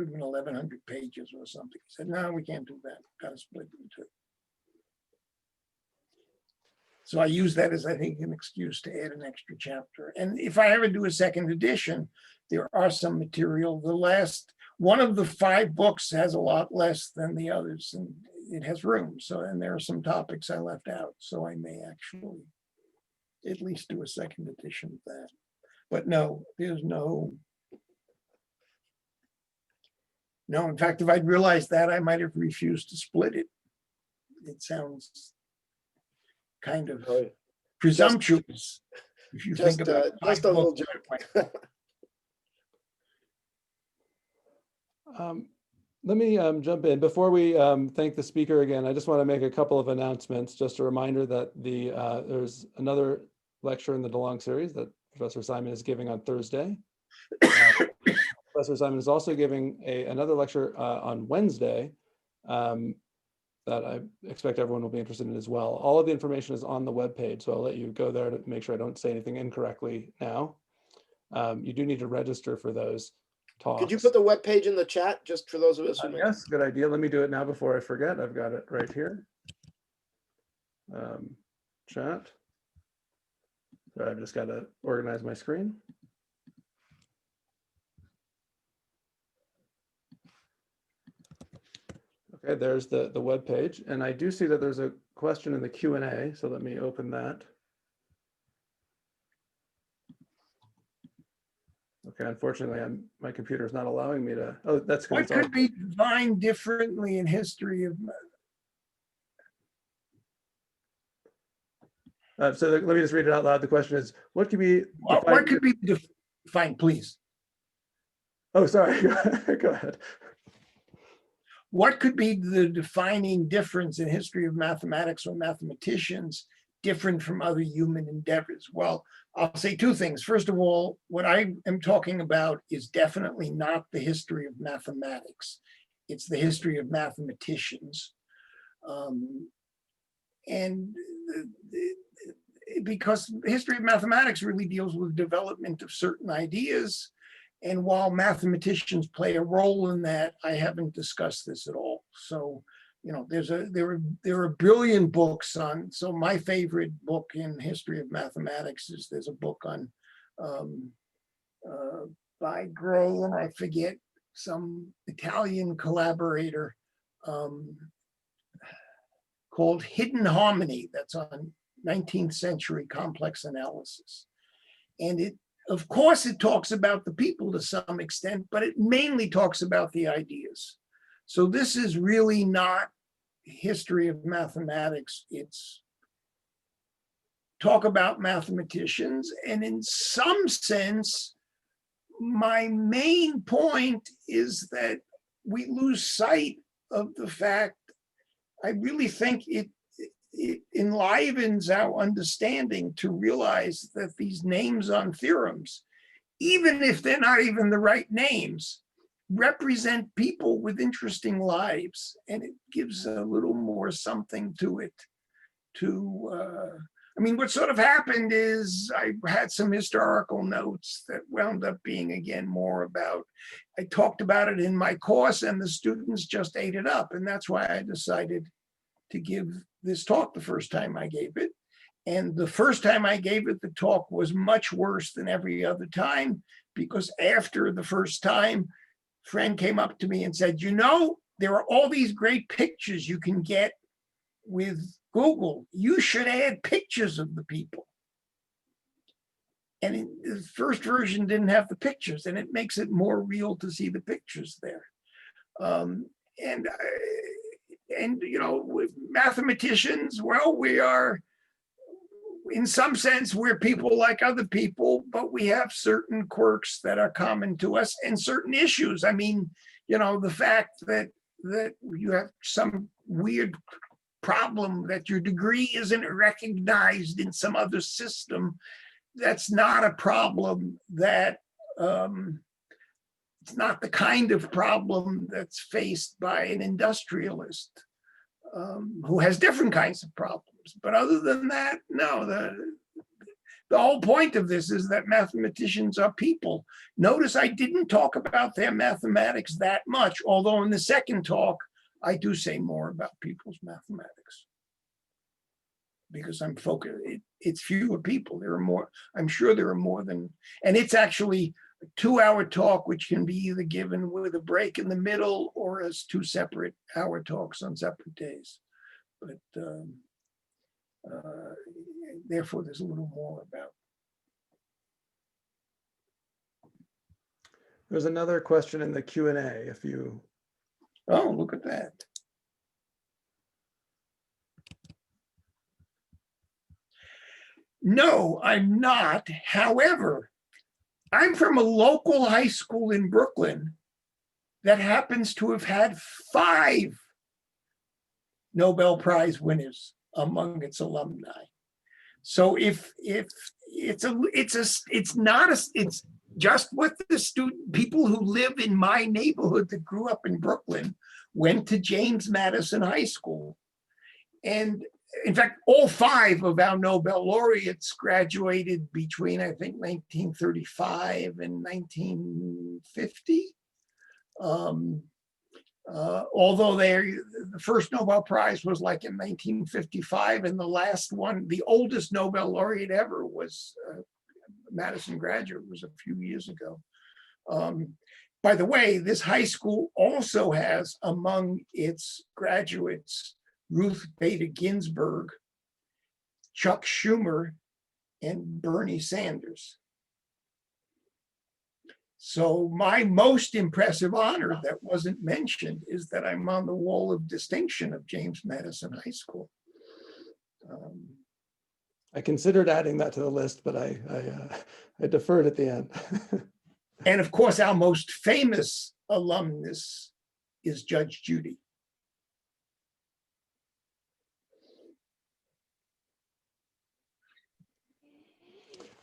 have been 1,100 pages or something. He said, no, we can't do that. Got to split it in 2. So I use that as, I think, an excuse to add an extra chapter. And if I ever do a second edition, there are some material. One of the 5 books has a lot less than the others, and it has room. So, and there are some topics I left out. So I may actually at least do a second edition of that. But no, there's no. No, in fact, if I'd realized that, I might have refused to split it. It sounds kind of presumptuous if you think about it. Just a little joke. Let me jump in. Before we thank the speaker again, I just want to make a couple of announcements. Just a reminder that there's another lecture in the DeLong series that Professor Simon is giving on Thursday. Professor Simon is also giving another lecture on Wednesday that I expect everyone will be interested in as well. All of the information is on the webpage, so I'll let you go there to make sure I don't say anything incorrectly now. You do need to register for those talks. Could you put the webpage in the chat just for those of us who may? Yes, good idea. Let me do it now before I forget. I've got it right here. Chat. So I've just got to organize my screen. Okay, there's the web page, and I do see that there's a question in the Q&A, so let me open that. Okay, unfortunately, my computer is not allowing me to. Oh, that's what could be defined differently in history of. So let me just read it out loud. The question is, what could be what could be defined, please? Oh, sorry. Go ahead. What could be the defining difference in history of mathematics or mathematicians different from other human endeavors? Well, I'll say 2 things. First of all, what I am talking about is definitely not the history of mathematics. It's the history of mathematicians. Because the history of mathematics really deals with development of certain ideas. And while mathematicians play a role in that, I haven't discussed this at all. So, there are a billion books on. So my favorite book in history of mathematics is there's a book on by Gray, and I forget, some Italian collaborator, called Hidden Harmony, that's on 19th century complex analysis. And it, of course, it talks about the people to some extent, but it mainly talks about the ideas. So this is really not history of mathematics. It's talk about mathematicians. And in some sense, my main point is that we lose sight of the fact, I really think it enlivens our understanding to realize that these names on theorems, even if they're not even the right names, represent people with interesting lives, and it gives a little more something to it. I mean, what sort of happened is I had some historical notes that wound up being, again, more about, I talked about it in my course and the students just ate it up. And that's why I decided to give this talk the first time I gave it. And the first time I gave it, the talk was much worse than every other time, because after the first time, a friend came up to me and said, you know, there are all these great pictures you can get with Google. You should add pictures of the people. And the first version didn't have the pictures, and it makes it more real to see the pictures there. And you know, with mathematicians, well, we are, in some sense, we're people like other people, but we have certain quirks that are common to us and certain issues. I mean, you know, the fact that you have some weird problem that your degree isn't recognized in some other system, that's not a problem that, it's not the kind of problem that's faced by an industrialist who has different kinds of problems. But other than that, no, the whole point of this is that mathematicians are people. Notice I didn't talk about their mathematics that much, although in the second talk, I do say more about people's mathematics, because I'm focused, it's fewer people. There are more, I'm sure there are more than, and it's actually a 2-hour talk, which can be either given with a break in the middle or as 2 separate hour talks on separate days. But therefore, there's a little more about. There's another question in the Q&A if you. Oh, look at that. No, I'm not. However, I'm from a local high school in Brooklyn that happens to have had 5 Nobel Prize winners among its alumni. So it's just what the people who live in my neighborhood that grew up in Brooklyn went to James Madison High School. And in fact, all 5 of our Nobel laureates graduated between, I think, 1935 and 1950. Although the first Nobel Prize was like in 1955, and the last one, the oldest Nobel laureate ever, was Madison graduate, was a few years ago. By the way, this high school also has among its graduates Ruth Bader Ginsburg, Chuck Schumer, and Bernie Sanders. So my most impressive honor that wasn't mentioned is that I'm on the wall of distinction of James Madison High School. I considered adding that to the list, but I deferred at the end. And of course, our most famous alumnus is Judge Judy.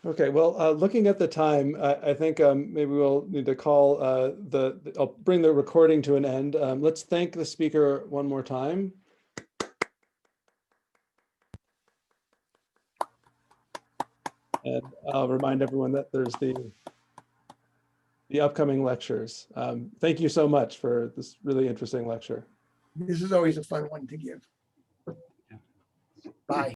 Okay, well, looking at the time, I think maybe we'll need to call I'll bring the recording to an end. Let's thank the speaker one more time. And I'll remind everyone that there's the upcoming lectures. Thank you so much for this really interesting lecture. This is always a fun one to give.